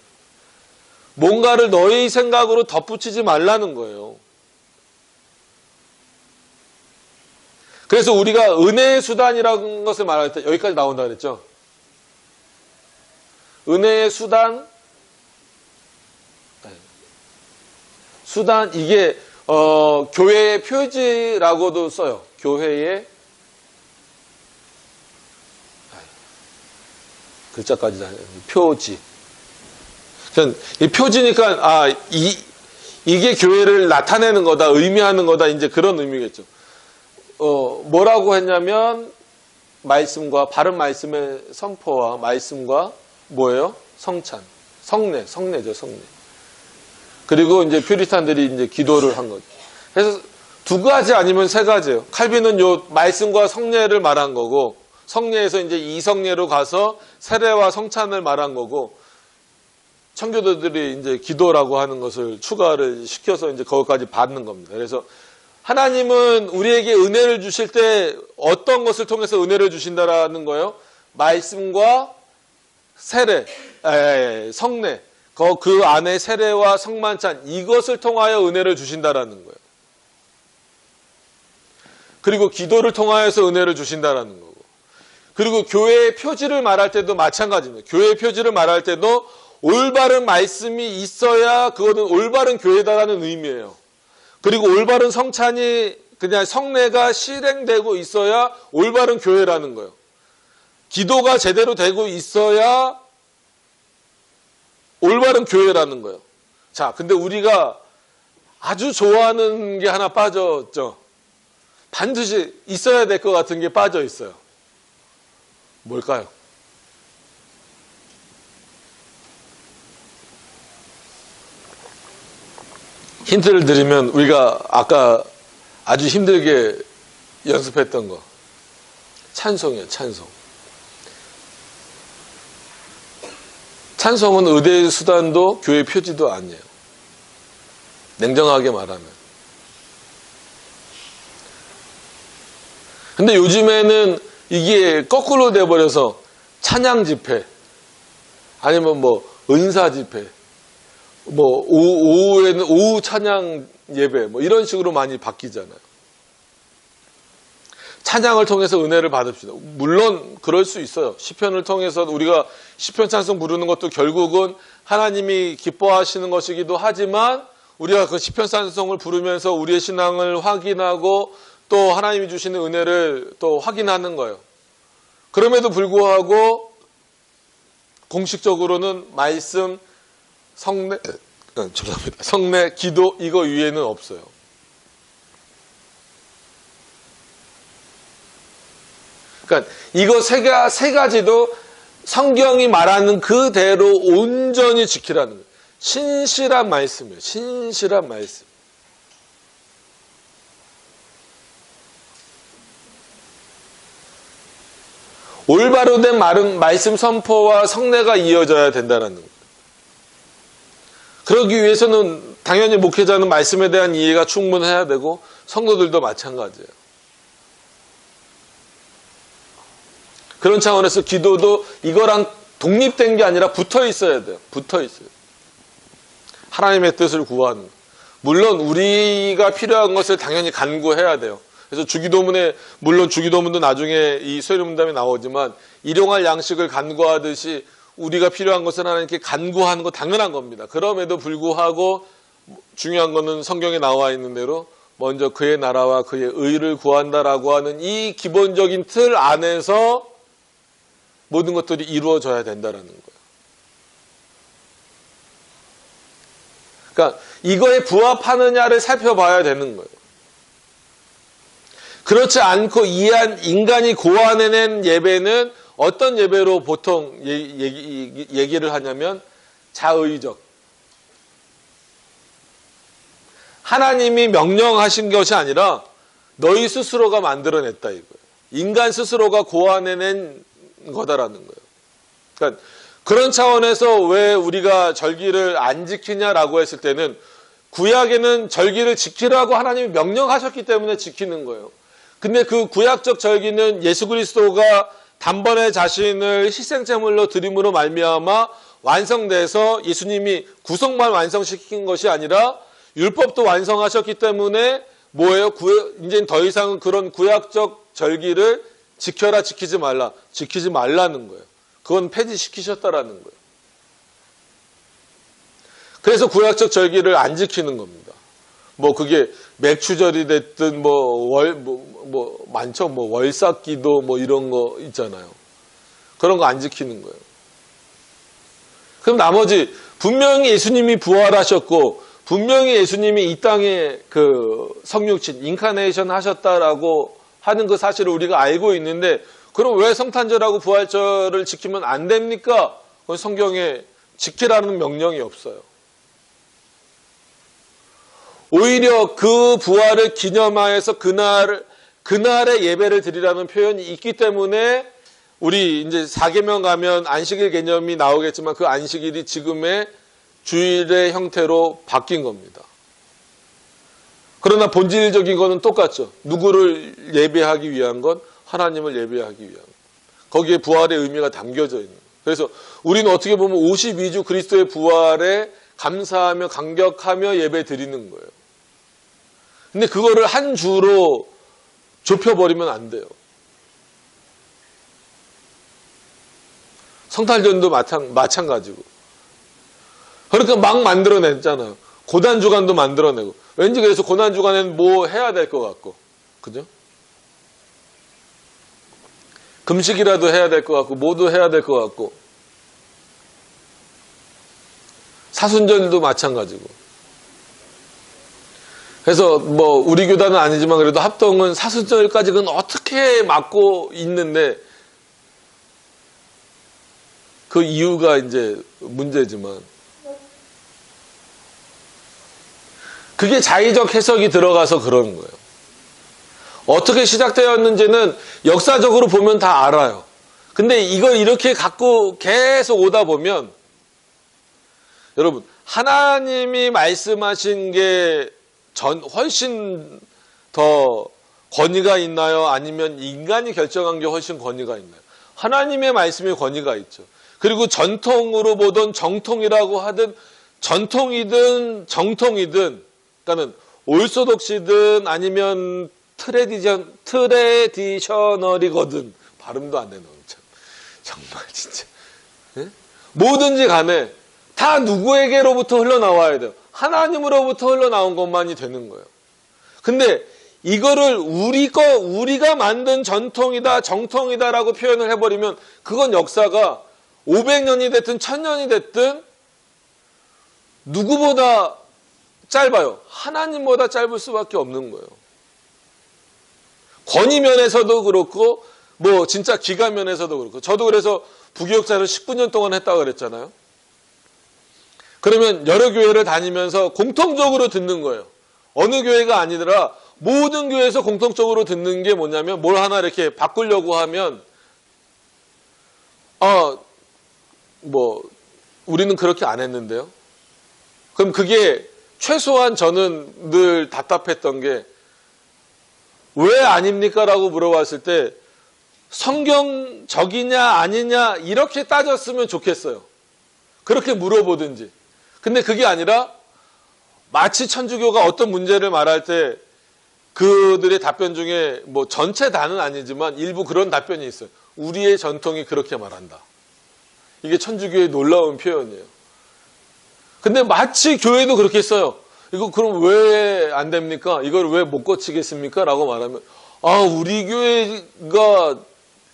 Speaker 1: 뭔가를 너희 생각으로 덧붙이지 말라는 거예요. 그래서 우리가 은혜의 수단이라는 것을 말할 때 여기까지 나온다 그랬죠. 은혜의 수단, 이게 교회의 표지라고도 써요. 교회의 글자까지 표지. 이 표지니까 이게 교회를 나타내는 거다, 의미하는 거다, 이제 그런 의미겠죠. 뭐라고 했냐면 말씀과 바른 말씀의 선포와 말씀과 뭐예요? 성찬, 성례죠, 성례. 그리고 이제 퓨리탄들이 이제 기도를 한 거죠. 그래서 두 가지 아니면 세 가지예요. 칼빈은 요 말씀과 성례를 말한 거고, 성례에서 이제 이성례로 가서 세례와 성찬을 말한 거고, 청교도들이 이제 기도라고 하는 것을 추가를 시켜서 이제 거기까지 받는 겁니다. 그래서 하나님은 우리에게 은혜를 주실 때 어떤 것을 통해서 은혜를 주신다라는 거예요? 말씀과 세례, 성례, 그 안에 세례와 성만찬, 이것을 통하여 은혜를 주신다라는 거예요. 그리고 기도를 통하여서 은혜를 주신다라는 거고. 그리고 교회의 표지를 말할 때도 마찬가지입니다. 교회의 표지를 말할 때도 올바른 말씀이 있어야 그것은 올바른 교회다라는 의미예요. 그리고 올바른 성찬이 그냥 성례가 실행되고 있어야 올바른 교회라는 거예요. 기도가 제대로 되고 있어야 올바른 교회라는 거예요. 자, 근데 우리가 아주 좋아하는 게 하나 빠졌죠. 반드시 있어야 될 것 같은 게 빠져 있어요. 뭘까요? 힌트를 드리면 우리가 아까 아주 힘들게 연습했던 거. 찬송이에요, 찬송. 찬송은 의대의 수단도 교회 표지도 아니에요. 냉정하게 말하면. 근데 요즘에는 이게 거꾸로 돼버려서 찬양 집회, 아니면 뭐 은사 집회, 뭐 오후에는 오후 찬양 예배, 뭐 이런 식으로 많이 바뀌잖아요. 찬양을 통해서 은혜를 받읍시다. 물론 그럴 수 있어요. 시편을 통해서 우리가 시편 찬송 부르는 것도 결국은 하나님이 기뻐하시는 것이기도 하지만 우리가 그 시편 찬송을 부르면서 우리의 신앙을 확인하고 또 하나님이 주시는 은혜를 또 확인하는 거예요. 그럼에도 불구하고 공식적으로는 말씀, 성례, 죄송합니다. 성례, 기도 이거 위에는 없어요. 그러니까 이거 세 가지도 성경이 말하는 그대로 온전히 지키라는 거예요. 신실한 말씀이에요. 신실한 말씀. 올바로 된 말씀 선포와 성례가 이어져야 된다는 거예요. 그러기 위해서는 당연히 목회자는 말씀에 대한 이해가 충분해야 되고 성도들도 마찬가지예요. 그런 차원에서 기도도 이거랑 독립된 게 아니라 붙어 있어야 돼요. 붙어 있어요. 하나님의 뜻을 구하는. 물론 우리가 필요한 것을 당연히 간구해야 돼요. 그래서 주기도문에, 물론 주기도문도 나중에 이 수요일문답에 나오지만 일용할 양식을 간구하듯이 우리가 필요한 것을 하나님께 간구하는 거 당연한 겁니다. 그럼에도 불구하고 중요한 거는 성경에 나와 있는 대로 먼저 그의 나라와 그의 의를 구한다라고 하는 이 기본적인 틀 안에서 모든 것들이 이루어져야 된다는 거예요. 그러니까 이거에 부합하느냐를 살펴봐야 되는 거예요. 그렇지 않고 이한 인간이 고안해낸 예배는 어떤 예배로 보통 얘기를 하냐면 자의적. 하나님이 명령하신 것이 아니라 너희 스스로가 만들어냈다 이거예요. 인간 스스로가 고안해낸 거다라는 거예요. 그러니까 그런 차원에서 왜 우리가 절기를 안 지키냐라고 했을 때는 구약에는 절기를 지키라고 하나님이 명령하셨기 때문에 지키는 거예요. 근데 그 구약적 절기는 예수 그리스도가 단번에 자신을 희생제물로 드림으로 말미암아 완성돼서 예수님이 구속만 완성시킨 것이 아니라 율법도 완성하셨기 때문에 뭐예요? 이제 더 이상은 그런 구약적 절기를 지켜라 지키지 말라. 지키지 말라는 거예요. 그건 폐지시키셨다라는 거예요. 그래서 구약적 절기를 안 지키는 겁니다. 뭐 그게 맥추절이 됐든 많죠. 뭐 월삭기도 뭐 이런 거 있잖아요. 그런 거 안 지키는 거예요. 그럼 나머지 분명히 예수님이 부활하셨고 분명히 예수님이 이 땅에 그 성육신 인카네이션 하셨다라고 하는 그 사실을 우리가 알고 있는데 그럼 왜 성탄절하고 부활절을 지키면 안 됩니까? 그건 성경에 지키라는 명령이 없어요. 오히려 그 부활을 기념하여서 그날에 예배를 드리라는 표현이 있기 때문에 우리 이제 4계명 가면 안식일 개념이 나오겠지만 그 안식일이 지금의 주일의 형태로 바뀐 겁니다. 그러나 본질적인 거는 똑같죠. 누구를 예배하기 위한 건 하나님을 예배하기 위한 것. 거기에 부활의 의미가 담겨져 있는 거예요. 그래서 우리는 어떻게 보면 52주 그리스도의 부활에 감사하며 감격하며 예배 드리는 거예요. 근데 그거를 한 주로 좁혀버리면 안 돼요. 성탄절도 마찬가지고. 그러니까 막 만들어냈잖아요. 고난주간도 만들어내고. 왠지 그래서 고난주간에는 뭐 해야 될 것 같고. 그죠? 금식이라도 해야 될 것 같고, 뭐도 해야 될 것 같고. 사순절도 마찬가지고. 그래서 뭐 우리 교단은 아니지만 그래도 합동은 사순절까지는 어떻게 막고 있는데 그 이유가 이제 문제지만 그게 자의적 해석이 들어가서 그러는 거예요. 어떻게 시작되었는지는 역사적으로 보면 다 알아요. 근데 이걸 이렇게 갖고 계속 오다 보면 여러분 하나님이 말씀하신 게 훨씬 더 권위가 있나요? 아니면 인간이 결정한 게 훨씬 권위가 있나요? 하나님의 말씀에 권위가 있죠. 그리고 전통으로 보던 정통이라고 하든 전통이든 정통이든 그러니까 올소독시든 아니면 트레디셔널이거든 발음도 안 되는 참 정말 진짜 네? 뭐든지 간에 다 누구에게로부터 흘러나와야 돼요. 하나님으로부터 흘러나온 것만이 되는 거예요. 근데 이거를 우리가 만든 전통이다 정통이다라고 표현을 해버리면 그건 역사가 500년이 됐든 1000년이 됐든 누구보다 짧아요. 하나님보다 짧을 수밖에 없는 거예요. 권위 면에서도 그렇고 뭐 진짜 기가 면에서도 그렇고 저도 그래서 부교육사를 19년 동안 했다고 그랬잖아요. 그러면 여러 교회를 다니면서 공통적으로 듣는 거예요. 어느 교회가 아니더라 모든 교회에서 공통적으로 듣는 게 뭐냐면 뭘 하나 이렇게 바꾸려고 하면 뭐 우리는 그렇게 안 했는데요. 그럼 그게 최소한 저는 늘 답답했던 게 왜 아닙니까? 라고 물어봤을 때 성경적이냐 아니냐 이렇게 따졌으면 좋겠어요. 그렇게 물어보든지. 근데 그게 아니라 마치 천주교가 어떤 문제를 말할 때 그들의 답변 중에 뭐 전체 다는 아니지만 일부 그런 답변이 있어요. 우리의 전통이 그렇게 말한다. 이게 천주교의 놀라운 표현이에요. 근데 마치 교회도 그렇게 써요. 이거 그럼 왜 안 됩니까? 이걸 왜 못 고치겠습니까? 라고 말하면 우리 교회가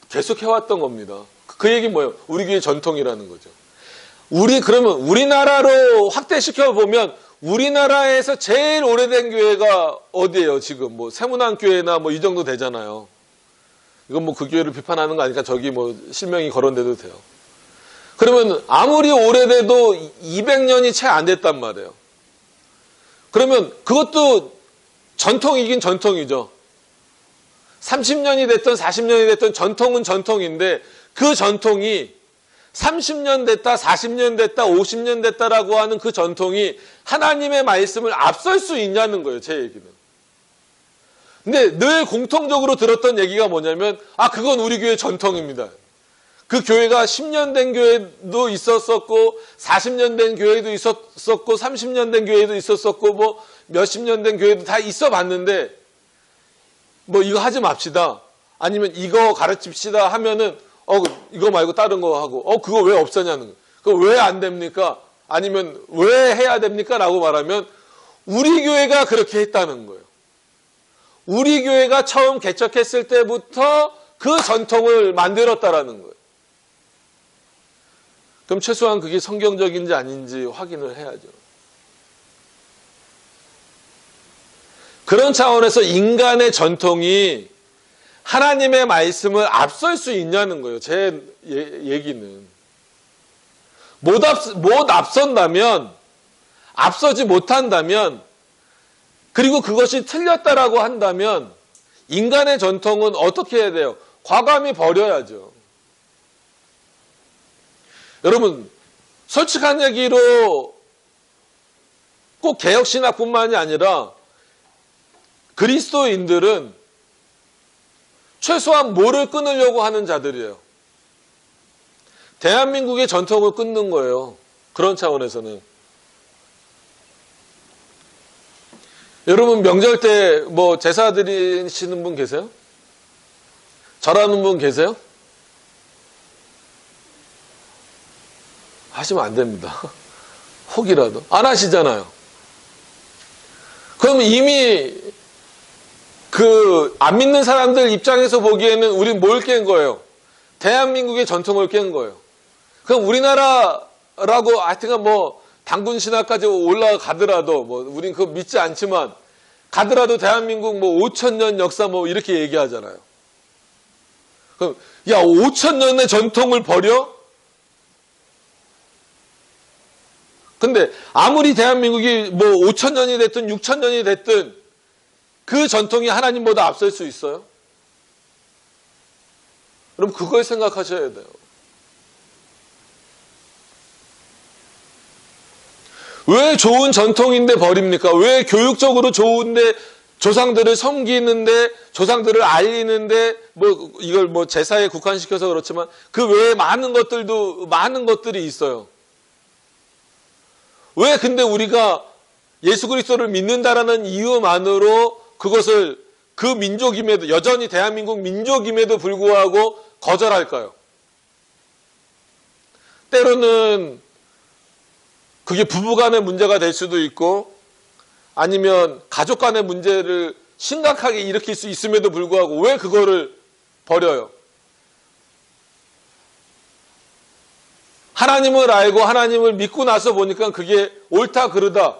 Speaker 1: 계속 해왔던 겁니다. 그 얘기는 뭐예요? 우리 교회 전통이라는 거죠. 그러면 우리나라로 확대시켜 보면 우리나라에서 제일 오래된 교회가 어디예요? 지금 뭐 세문안교회나 뭐 이 정도 되잖아요. 이건 뭐 그 교회를 비판하는 거 아니까 저기 뭐 실명이 거론돼도 돼요. 그러면 아무리 오래돼도 200년이 채 안 됐단 말이에요. 그러면 그것도 전통이긴 전통이죠. 30년이 됐든 40년이 됐든 전통은 전통인데 그 전통이 30년 됐다, 40년 됐다, 50년 됐다라고 하는 그 전통이 하나님의 말씀을 앞설 수 있냐는 거예요, 제 얘기는. 근데 늘 공통적으로 들었던 얘기가 뭐냐면 그건 우리 교회 전통입니다. 그 교회가 10년 된 교회도 있었었고 40년 된 교회도 있었었고 30년 된 교회도 있었었고 뭐 몇십 년 된 교회도 다 있어 봤는데 뭐 이거 하지 맙시다. 아니면 이거 가르칩시다 하면은 이거 말고 다른 거 하고 그거 왜 없었냐는 거예요. 그거 왜 안 됩니까? 아니면 왜 해야 됩니까? 라고 말하면 우리 교회가 그렇게 했다는 거예요. 우리 교회가 처음 개척했을 때부터 그 전통을 만들었다라는 거예요. 그럼 최소한 그게 성경적인지 아닌지 확인을 해야죠. 그런 차원에서 인간의 전통이 하나님의 말씀을 앞설 수 있냐는 거예요. 제 얘기는. 못 앞선다면, 앞서지 못한다면, 그리고 그것이 틀렸다라고 한다면 인간의 전통은 어떻게 해야 돼요? 과감히 버려야죠. 여러분, 솔직한 얘기로 꼭 개혁신학뿐만이 아니라 그리스도인들은 최소한 뭐를 끊으려고 하는 자들이에요? 대한민국의 전통을 끊는 거예요. 그런 차원에서는. 여러분 명절 때 뭐 제사 드리시는 분 계세요? 절하는 분 계세요? 하시면 안 됩니다. 혹이라도. 안 하시잖아요. 그럼 이미 안 믿는 사람들 입장에서 보기에는 우린 뭘 깬 거예요? 대한민국의 전통을 깬 거예요. 그럼 우리나라라고 하여튼간 뭐 단군 신화까지 올라가더라도 뭐 우린 그거 믿지 않지만 가더라도 대한민국 뭐 5,000년 역사 뭐 이렇게 얘기하잖아요. 그럼 야 5,000년의 전통을 버려? 근데 아무리 대한민국이 뭐 5,000년이 됐든 6,000년이 됐든 그 전통이 하나님보다 앞설 수 있어요? 그럼 그걸 생각하셔야 돼요. 왜 좋은 전통인데 버립니까? 왜 교육적으로 좋은데 조상들을 섬기는데 조상들을 알리는데 뭐 이걸 뭐 제사에 국한시켜서 그렇지만 그 외에 많은 것들이 있어요. 왜 근데 우리가 예수 그리스도를 믿는다라는 이유만으로 그것을 그 민족임에도 여전히 대한민국 민족임에도 불구하고 거절할까요? 때로는 그게 부부 간의 문제가 될 수도 있고 아니면 가족 간의 문제를 심각하게 일으킬 수 있음에도 불구하고 왜 그거를 버려요? 하나님을 알고 하나님을 믿고 나서 보니까 그게 옳다 그르다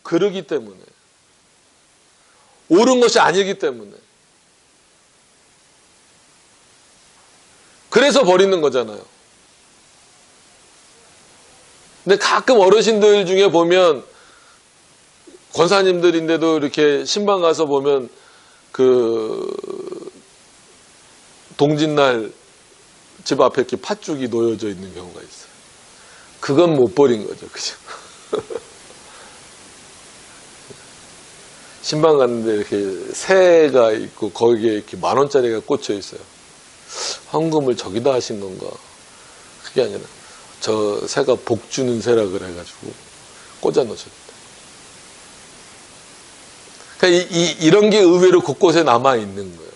Speaker 1: 그르기 때문에 옳은 것이 아니기 때문에 그래서 버리는 거잖아요. 근데 가끔 어르신들 중에 보면 권사님들인데도 이렇게 신방 가서 보면 그 동짓날 집 앞에 이렇게 팥죽이 놓여져 있는 경우가 있어요. 그건 못 버린 거죠. 그죠? 신방 갔는데 이렇게 새가 있고 거기에 이렇게 10,000원짜리가 꽂혀 있어요. 헌금을 저기다 하신 건가? 그게 아니라 저 새가 복 주는 새라 그래가지고 꽂아 놓으셨다. 그러니까 이런 게 의외로 곳곳에 남아 있는 거예요.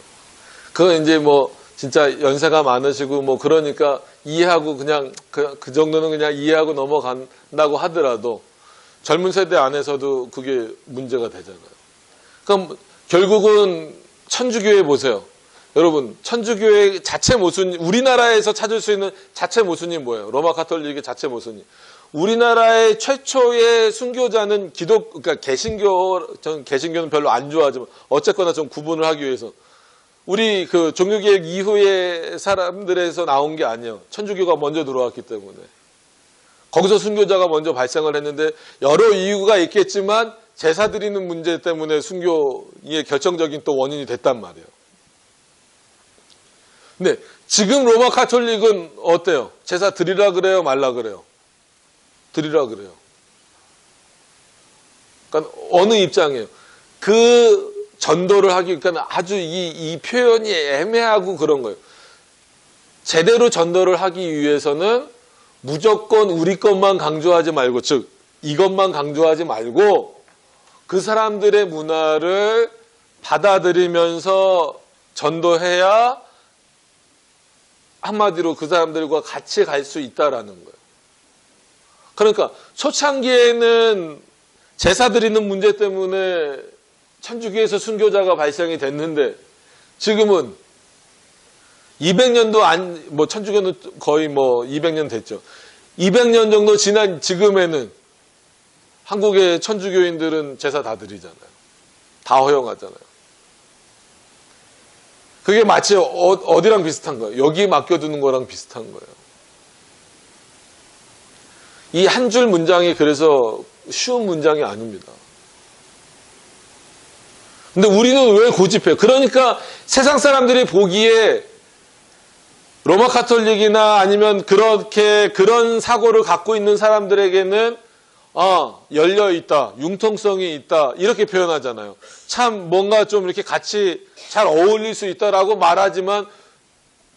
Speaker 1: 그건 이제 뭐 진짜 연세가 많으시고 뭐 그러니까 이해하고 그냥 그 정도는 그냥 이해하고 넘어간다고 하더라도 젊은 세대 안에서도 그게 문제가 되잖아요. 그럼 결국은 천주교회 보세요. 여러분 천주교회 자체 모순 우리나라에서 찾을 수 있는 자체 모순이 뭐예요? 로마 가톨릭의 자체 모순이 우리나라의 최초의 순교자는 그러니까 전 개신교는 별로 안 좋아하지만 어쨌거나 좀 구분을 하기 위해서 우리 그 종교개혁 이후의 사람들에서 나온 게 아니에요. 천주교가 먼저 들어왔기 때문에 거기서 순교자가 먼저 발생을 했는데 여러 이유가 있겠지만 제사 드리는 문제 때문에 순교의 결정적인 또 원인이 됐단 말이에요. 근데 지금 로마 가톨릭은 어때요? 제사 드리라 그래요? 말라 그래요? 드리라 그래요. 그러니까 어느 입장이에요? 그 전도를 하기, 그러니까 아주 이 표현이 애매하고 그런 거예요. 제대로 전도를 하기 위해서는 무조건 우리 것만 강조하지 말고, 즉, 이것만 강조하지 말고, 그 사람들의 문화를 받아들이면서 전도해야 한마디로 그 사람들과 같이 갈 수 있다라는 거예요. 그러니까 초창기에는 제사 드리는 문제 때문에 천주교에서 순교자가 발생이 됐는데 지금은 200년도 뭐 천주교는 거의 뭐 200년 됐죠. 200년 정도 지난 지금에는 한국의 천주교인들은 제사 다 드리잖아요. 다 허용하잖아요. 그게 마치 어디랑 비슷한 거예요? 여기 맡겨두는 거랑 비슷한 거예요. 이 한 줄 문장이 그래서 쉬운 문장이 아닙니다. 근데 우리는 왜 고집해요? 그러니까 세상 사람들이 보기에 로마 가톨릭이나 아니면 그런 사고를 갖고 있는 사람들에게는 열려 있다, 융통성이 있다 이렇게 표현하잖아요. 참 뭔가 좀 이렇게 같이 잘 어울릴 수 있다라고 말하지만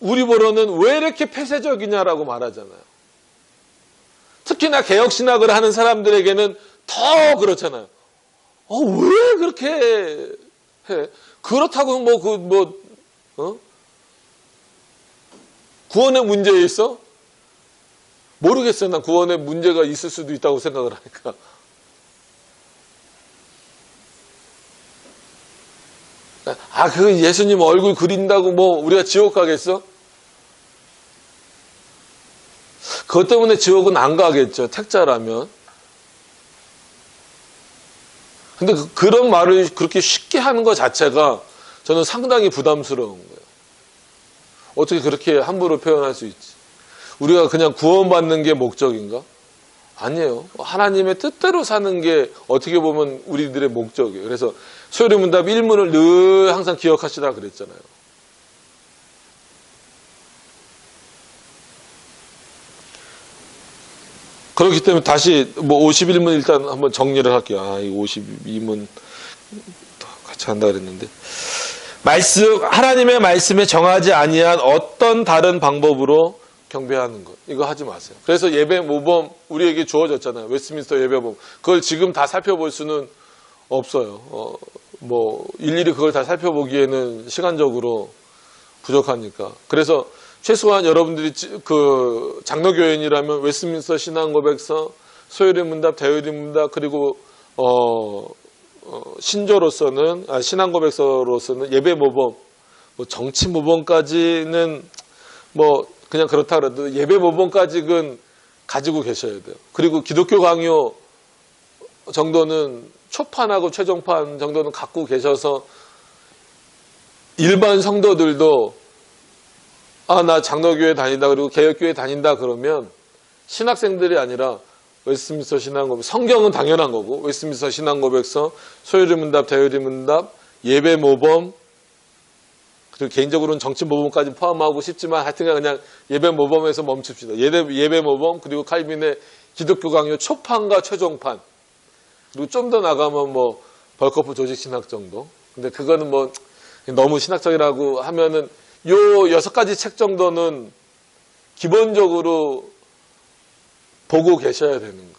Speaker 1: 우리 보러는 왜 이렇게 폐쇄적이냐라고 말하잖아요. 특히나 개혁신학을 하는 사람들에게는 더 그렇잖아요. 왜 그렇게 해? 그렇다고 구원의 문제에 있어? 모르겠어요. 난 구원에 문제가 있을 수도 있다고 생각을 하니까. 그 예수님 얼굴 그린다고 뭐 우리가 지옥 가겠어? 그것 때문에 지옥은 안 가겠죠. 택자라면. 근데 그런 말을 그렇게 쉽게 하는 것 자체가 저는 상당히 부담스러운 거예요. 어떻게 그렇게 함부로 표현할 수 있지? 우리가 그냥 구원받는 게 목적인가? 아니에요. 하나님의 뜻대로 사는 게 어떻게 보면 우리들의 목적이에요. 그래서 소요리문답 1문을 늘 항상 기억하시라 그랬잖아요. 그렇기 때문에 다시 51문 일단 한번 정리를 할게요. 이 52문 같이 한다 그랬는데. 하나님의 말씀에 정하지 아니한 어떤 다른 방법으로 경배하는 것. 이거 하지 마세요. 그래서 예배 모범 우리에게 주어졌잖아요. 웨스트민스터 예배 모범. 그걸 지금 다 살펴볼 수는 없어요. 일일이 그걸 다 살펴보기에는 시간적으로 부족하니까. 그래서 최소한 여러분들이 그 장로교인이라면 웨스트민스터 신앙고백서, 소요리문답, 대요리문답, 그리고 신조로서는 신앙고백서로서는 예배모범, 정치모범까지는 그냥 그렇다 그래도 예배모범까지는 가지고 계셔야 돼요. 그리고 기독교 강요 정도는 초판하고 최종판 정도는 갖고 계셔서 일반 성도들도 나 장로교회 다닌다 그리고 개혁교회 다닌다 그러면 신학생들이 아니라 웨스트민스터 신앙고백, 성경은 당연한 거고 웨스트민스터 신앙고백서, 소요리문답, 대요리문답, 예배모범, 그리고 개인적으로는 정치모범까지 포함하고 싶지만 하여튼 그냥 예배모범에서 멈춥시다. 예배모범, 그리고 칼빈의 기독교 강요 초판과 최종판, 그리고 좀 더 나가면 벌커프 조직신학 정도. 근데 그거는 너무 신학적이라고 하면은 요 6가지 책 정도는 기본적으로 보고 계셔야 되는 거예요.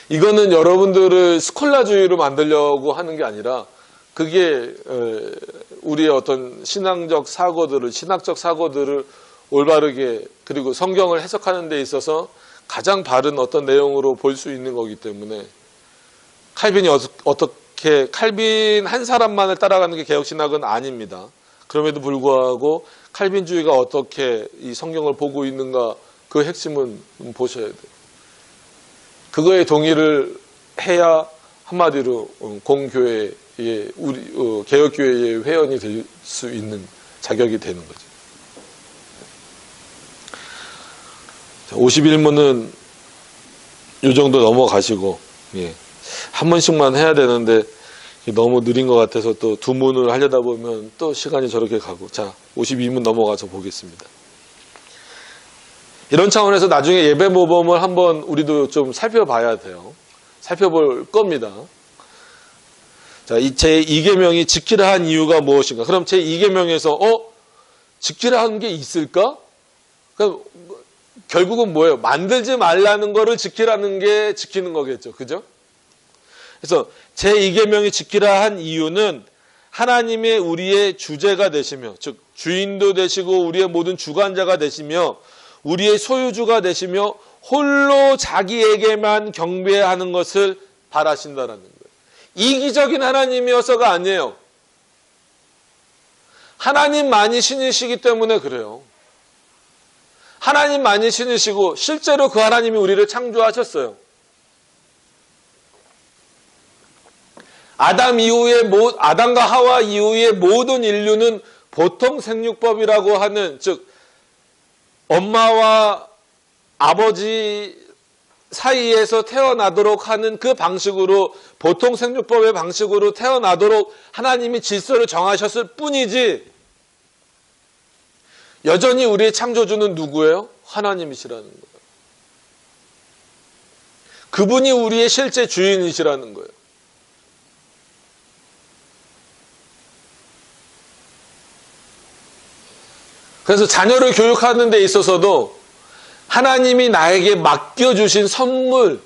Speaker 1: 이거는 여러분들을 스콜라주의로 만들려고 하는 게 아니라 그게 우리의 어떤 신학적 사고들을 올바르게 그리고 성경을 해석하는 데 있어서 가장 바른 어떤 내용으로 볼 수 있는 거기 때문에 칼빈이 어떻게 칼빈 한 사람만을 따라가는 게 개혁신학은 아닙니다. 그럼에도 불구하고 칼빈주의가 어떻게 이 성경을 보고 있는가 그 핵심은 보셔야 돼요. 그거에 동의를 해야 한마디로 공교회의 우리 개혁교회의 회원이 될 수 있는 자격이 되는 거죠. 51문은 이 정도 넘어가시고 한 번씩만 해야 되는데 너무 느린 것 같아서 또 두 문을 하려다 보면 또 시간이 저렇게 가고. 자, 52문 넘어가서 보겠습니다. 이런 차원에서 나중에 예배 모범을 한번 우리도 좀 살펴봐야 돼요. 살펴볼 겁니다. 자, 제 2계명이 지키라 한 이유가 무엇인가? 그럼 제 2계명에서 지키라 한 게 있을까? 그럼 결국은 뭐예요? 만들지 말라는 거를 지키라는 게 지키는 거겠죠. 그죠? 그래서 제 2계명이 지키라 한 이유는 하나님의 우리의 주제가 되시며, 즉 주인도 되시고 우리의 모든 주관자가 되시며 우리의 소유주가 되시며 홀로 자기에게만 경배하는 것을 바라신다라는 거예요. 이기적인 하나님이어서가 아니에요. 하나님만이 신이시기 때문에 그래요. 하나님만이 신이시고 실제로 그 하나님이 우리를 창조하셨어요. 아담과 하와 이후의 모든 인류는 보통 생육법이라고 하는, 즉 엄마와 아버지 사이에서 태어나도록 하는 그 방식으로, 보통 생육법의 방식으로 태어나도록 하나님이 질서를 정하셨을 뿐이지, 여전히 우리의 창조주는 누구예요? 하나님이시라는 거예요. 그분이 우리의 실제 주인이시라는 거예요. 그래서 자녀를 교육하는 데 있어서도 하나님이 나에게 맡겨주신 선물,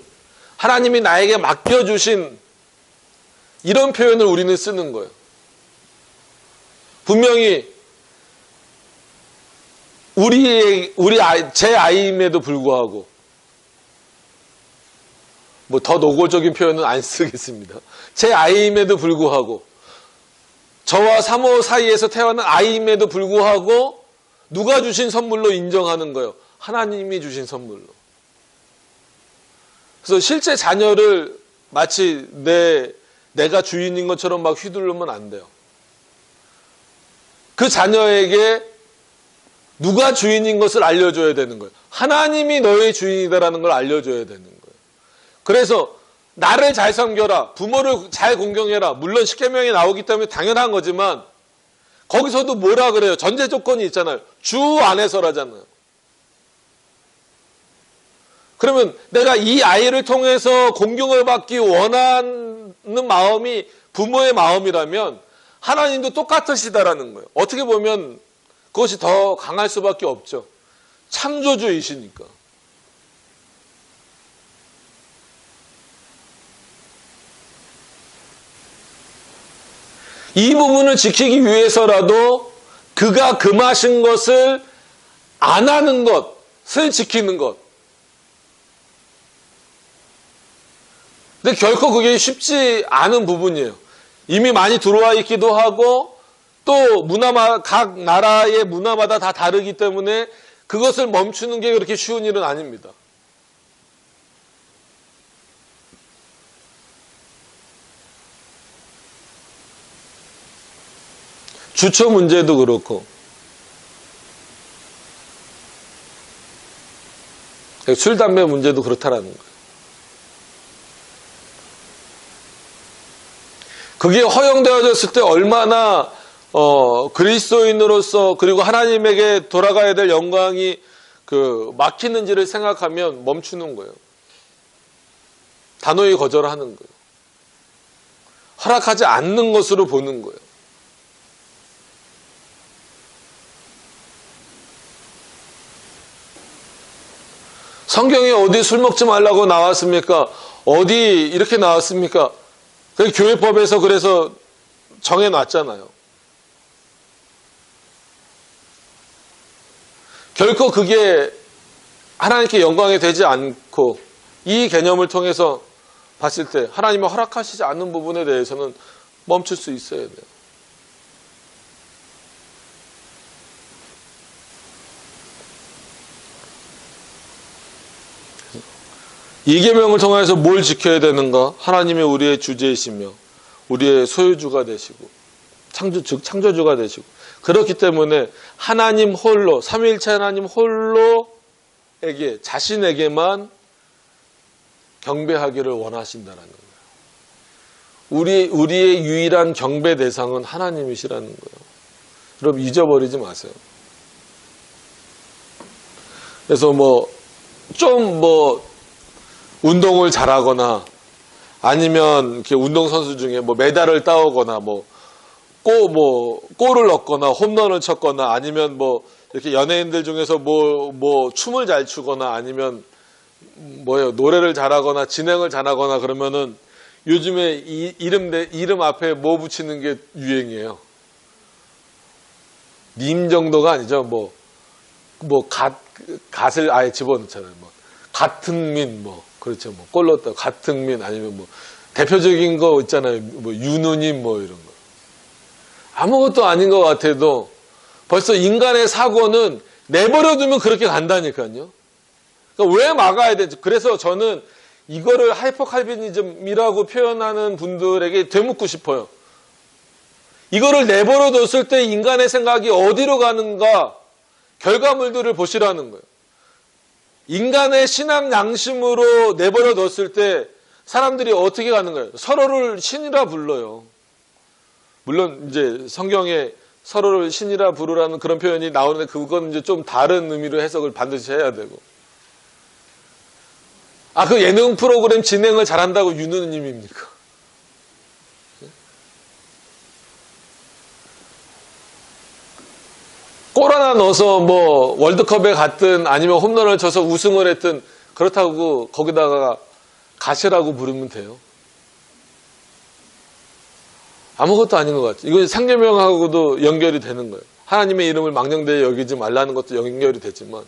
Speaker 1: 하나님이 나에게 맡겨주신 이런 표현을 우리는 쓰는 거예요. 분명히 제 아이임에도 불구하고, 더 노골적인 표현은 안 쓰겠습니다. 제 아이임에도 불구하고, 저와 사모 사이에서 태어난 아이임에도 불구하고 누가 주신 선물로 인정하는 거예요? 하나님이 주신 선물로. 그래서 실제 자녀를 마치 내가 주인인 것처럼 막 휘두르면 안 돼요. 그 자녀에게 누가 주인인 것을 알려줘야 되는 거예요. 하나님이 너의 주인이다라는 걸 알려줘야 되는 거예요. 그래서 나를 잘 섬겨라, 부모를 잘 공경해라. 물론 십계명이 나오기 때문에 당연한 거지만 거기서도 뭐라 그래요? 전제 조건이 있잖아요. 주 안에서라잖아요. 그러면 내가 이 아이를 통해서 공경을 받기 원하는 마음이 부모의 마음이라면 하나님도 똑같으시다라는 거예요. 어떻게 보면 그것이 더 강할 수밖에 없죠. 창조주이시니까. 이 부분을 지키기 위해서라도 그가 금하신 것을 안 하는 것을 지키는 것. 근데 결코 그게 쉽지 않은 부분이에요. 이미 많이 들어와 있기도 하고 또 각 나라의 문화마다 다 다르기 때문에 그것을 멈추는 게 그렇게 쉬운 일은 아닙니다. 주처 문제도 그렇고 술, 담배 문제도 그렇다라는 거예요. 그게 허용되어졌을 때 얼마나 그리스도인으로서 그리고 하나님에게 돌아가야 될 영광이 막히는지를 생각하면 멈추는 거예요. 단호히 거절하는 거예요. 허락하지 않는 것으로 보는 거예요. 성경에 어디 술 먹지 말라고 나왔습니까? 어디 이렇게 나왔습니까? 교회법에서 그래서 정해놨잖아요. 결코 그게 하나님께 영광이 되지 않고 이 개념을 통해서 봤을 때 하나님이 허락하시지 않는 부분에 대해서는 멈출 수 있어야 돼요. 이 계명을 통해서 뭘 지켜야 되는가? 하나님이 우리의 주제이시며 우리의 소유주가 되시고 창조주가 되시고 그렇기 때문에 하나님 홀로 삼위일체 하나님 홀로에게 자신에게만 경배하기를 원하신다라는 거예요. 우리의 유일한 경배 대상은 하나님이시라는 거예요. 여러분 잊어버리지 마세요. 그래서 운동을 잘하거나 아니면 이렇게 운동선수 중에 메달을 따오거나 골을 넣거나 홈런을 쳤거나 아니면 이렇게 연예인들 중에서 춤을 잘 추거나 아니면 노래를 잘하거나 진행을 잘하거나 그러면은 요즘에 이름 앞에 뭐 붙이는 게 유행이에요. 님 정도가 아니죠. 갓을 아예 집어넣잖아요. 가특민 그렇죠. 골 넣었다 가특민 아니면 대표적인 거 있잖아요. 윤우님 이런 거. 아무것도 아닌 것 같아도 벌써 인간의 사고는 내버려두면 그렇게 간다니까요. 그러니까 왜 막아야 되지? 그래서 저는 이거를 하이퍼칼비니즘이라고 표현하는 분들에게 되묻고 싶어요. 이거를 내버려뒀을 때 인간의 생각이 어디로 가는가 결과물들을 보시라는 거예요. 인간의 신앙 양심으로 내버려뒀을 때 사람들이 어떻게 가는 거예요? 서로를 신이라 불러요. 물론 이제 성경에 서로를 신이라 부르라는 그런 표현이 나오는데 그건 이제 좀 다른 의미로 해석을 반드시 해야 되고. 그 예능 프로그램 진행을 잘한다고 윤우님입니까? 골 하나 넣어서 월드컵에 갔든 아니면 홈런을 쳐서 우승을 했든 그렇다고 거기다가 가시라고 부르면 돼요. 아무것도 아닌 것 같아요. 이건 상계명하고도 연결이 되는 거예요. 하나님의 이름을 망령되이 여기지 말라는 것도 연결이 되지만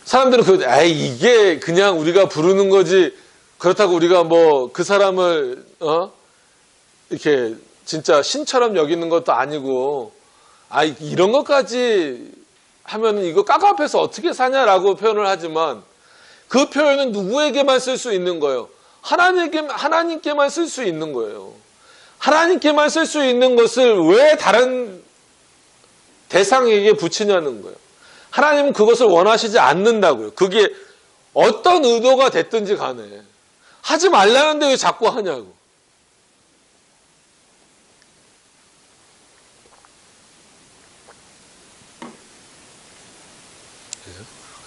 Speaker 1: 사람들은 이게 그냥 우리가 부르는 거지 그렇다고 우리가 그 사람을 이렇게 진짜 신처럼 여기는 것도 아니고 이런 것까지 하면 이거 깝깝해서 어떻게 사냐라고 표현을 하지만 그 표현은 누구에게만 쓸 수 있는 거예요. 하나님께만 쓸 수 있는 거예요. 하나님께만 쓸 수 있는 것을 왜 다른 대상에게 붙이냐는 거예요. 하나님은 그것을 원하시지 않는다고요. 그게 어떤 의도가 됐든지 간에. 하지 말라는데 왜 자꾸 하냐고.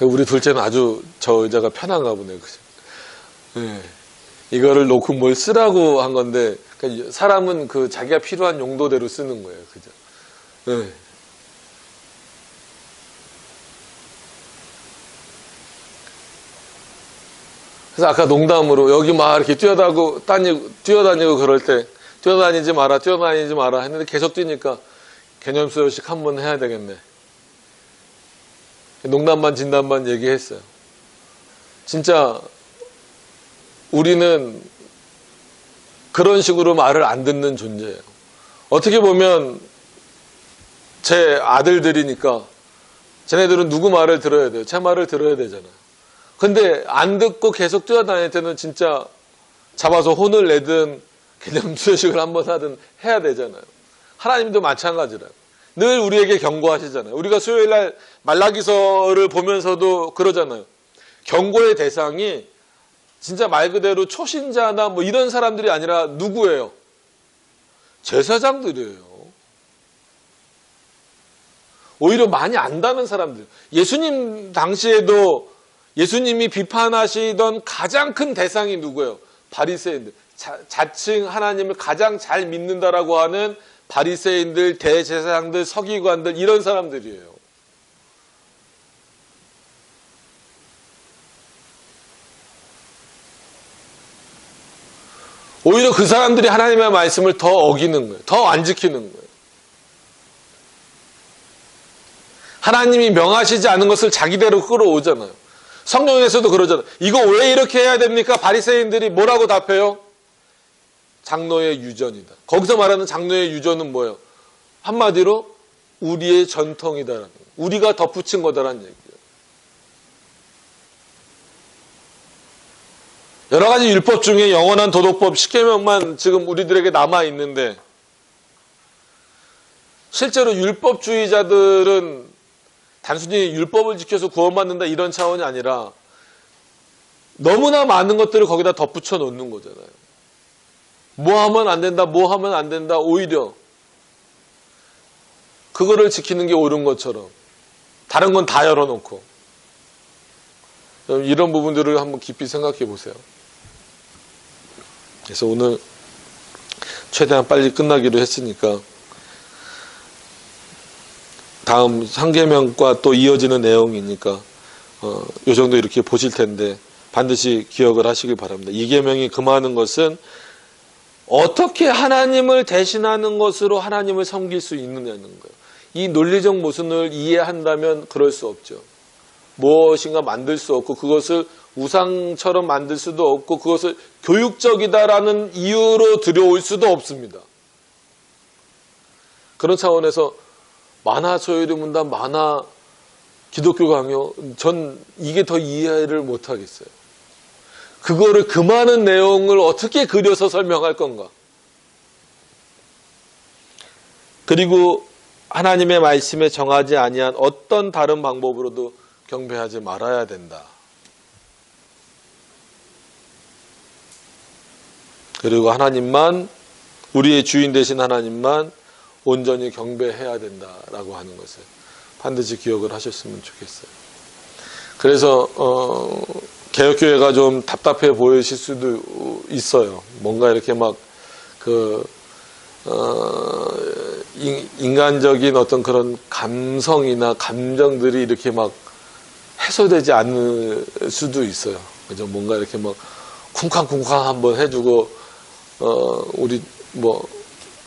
Speaker 1: 우리 둘째는 아주 저 의자가 편한가 보네요. 그죠? 네. 이거를 놓고 뭘 쓰라고 한 건데, 그러니까 사람은 그 자기가 필요한 용도대로 쓰는 거예요. 그죠? 네. 그래서 아까 농담으로 여기 막 이렇게 뛰어다니고 그럴 때, 뛰어다니지 마라 했는데 계속 뛰니까 개념수여식 한번 해야 되겠네. 농담반 진담반 얘기했어요. 진짜 우리는 그런 식으로 말을 안 듣는 존재예요. 어떻게 보면 제 아들들이니까 쟤네들은 누구 말을 들어야 돼요? 제 말을 들어야 되잖아요. 근데 안 듣고 계속 뛰어다닐 때는 진짜 잡아서 혼을 내든 개념수여식을 한번 하든 해야 되잖아요. 하나님도 마찬가지라요. 늘 우리에게 경고하시잖아요. 우리가 수요일날 말라기서를 보면서도 그러잖아요. 경고의 대상이 진짜 말 그대로 초신자나 뭐 이런 사람들이 아니라 누구예요? 제사장들이에요. 오히려 많이 안다는 사람들. 예수님 당시에도 예수님이 비판하시던 가장 큰 대상이 누구예요? 바리새인들. 자칭 하나님을 가장 잘 믿는다라고 하는 바리새인들, 대제사장들, 서기관들 이런 사람들이에요. 오히려 그 사람들이 하나님의 말씀을 더 어기는 거예요. 더 안 지키는 거예요. 하나님이 명하시지 않은 것을 자기대로 끌어오잖아요. 성경에서도 그러잖아요. 이거 왜 이렇게 해야 됩니까? 바리새인들이 뭐라고 답해요? 장로의 유전이다. 거기서 말하는 장로의 유전은 뭐예요? 한마디로 우리의 전통이다라는 거예요. 우리가 덧붙인 거다라는 얘기예요. 여러 가지 율법 중에 영원한 도덕법 10계명만 지금 우리들에게 남아 있는데 실제로 율법주의자들은 단순히 율법을 지켜서 구원받는다 이런 차원이 아니라 너무나 많은 것들을 거기다 덧붙여 놓는 거잖아요. 뭐 하면 안 된다, 뭐 하면 안 된다, 오히려 그거를 지키는 게 옳은 것처럼 다른 건 다 열어놓고 이런 부분들을 한번 깊이 생각해 보세요. 그래서 오늘 최대한 빨리 끝나기로 했으니까 다음 상계명과 또 이어지는 내용이니까 요 정도 이렇게 보실 텐데 반드시 기억을 하시길 바랍니다. 이 계명이 금하는 것은 어떻게 하나님을 대신하는 것으로 하나님을 섬길 수 있느냐는 거예요. 이 논리적 모순을 이해한다면 그럴 수 없죠. 무엇인가 만들 수 없고 그것을 우상처럼 만들 수도 없고 그것을 교육적이다라는 이유로 들여올 수도 없습니다. 그런 차원에서 만화 소요리 문단, 만화 기독교 강요, 전 이게 더 이해를 못하겠어요. 그거를 금하는 내용을 어떻게 그려서 설명할 건가? 그리고 하나님의 말씀에 정하지 아니한 어떤 다른 방법으로도 경배하지 말아야 된다. 그리고 하나님만, 우리의 주인 되신 하나님만 온전히 경배해야 된다라고 하는 것을 반드시 기억을 하셨으면 좋겠어요. 그래서 개혁교회가 좀 답답해 보이실 수도 있어요. 뭔가 이렇게 막 인간적인 어떤 그런 감성이나 감정들이 이렇게 막 해소되지 않을 수도 있어요. 그죠? 뭔가 이렇게 막 쿵쾅쿵쾅 한번 해주고 우리 뭐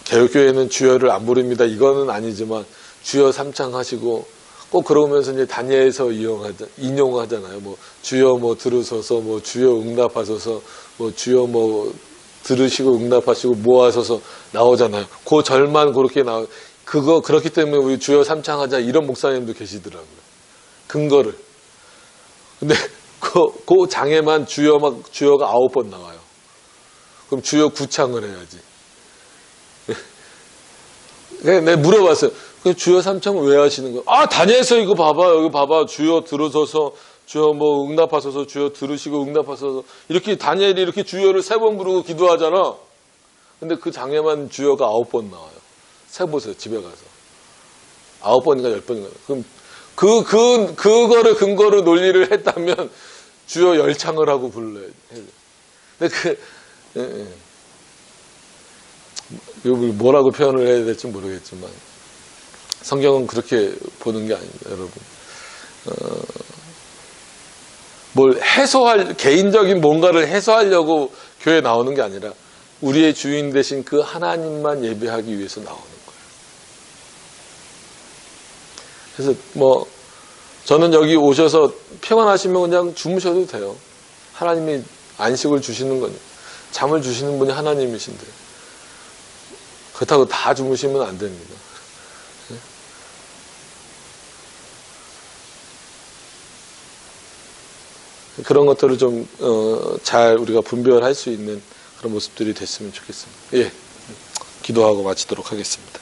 Speaker 1: 개혁교회는 주여를 안 부릅니다. 이거는 아니지만 주여 삼창하시고 꼭 그러면서 이제 다니엘서 인용하잖아요. 뭐 주여 뭐 들으소서, 뭐 주여 응답하소서, 뭐 주여 뭐 들으시고 응답하시고 모아서서 나오잖아요. 그 절만 그렇게 그렇기 때문에 우리 주여 삼창하자 이런 목사님도 계시더라고요. 근거를. 근데 그 장에만 주여가 9번 나와요. 그럼 주여 구창을 해야지. 내가 물어봤어요. 주여 삼창을 왜 하시는 거예요? 아, 다니엘서 이거 봐봐. 여기 봐봐. 주여 들어서서, 주여 뭐 응답하소서, 주여 들으시고 응답하소서. 이렇게 다니엘이 이렇게 주여를 3번 부르고 기도하잖아. 근데 그 장에만 주여가 9번 나와요. 세보세요, 집에 가서. 9번인가 10번인가. 그럼 그거를 근거로 논리를 했다면 주여 열창을 하고 불러야 돼. 근데 이걸 뭐라고 표현을 해야 될지 모르겠지만 성경은 그렇게 보는 게 아닙니다, 여러분. 뭘 개인적인 뭔가를 해소하려고 교회에 나오는 게 아니라 우리의 주인 되신 그 하나님만 예배하기 위해서 나오는 거예요. 그래서 저는 여기 오셔서 피곤하시면 그냥 주무셔도 돼요. 하나님이 안식을 주시는 거니. 잠을 주시는 분이 하나님이신데. 그렇다고 다 주무시면 안 됩니다. 그런 것들을 좀 잘 우리가 분별할 수 있는 그런 모습들이 됐으면 좋겠습니다. 예, 기도하고 마치도록 하겠습니다.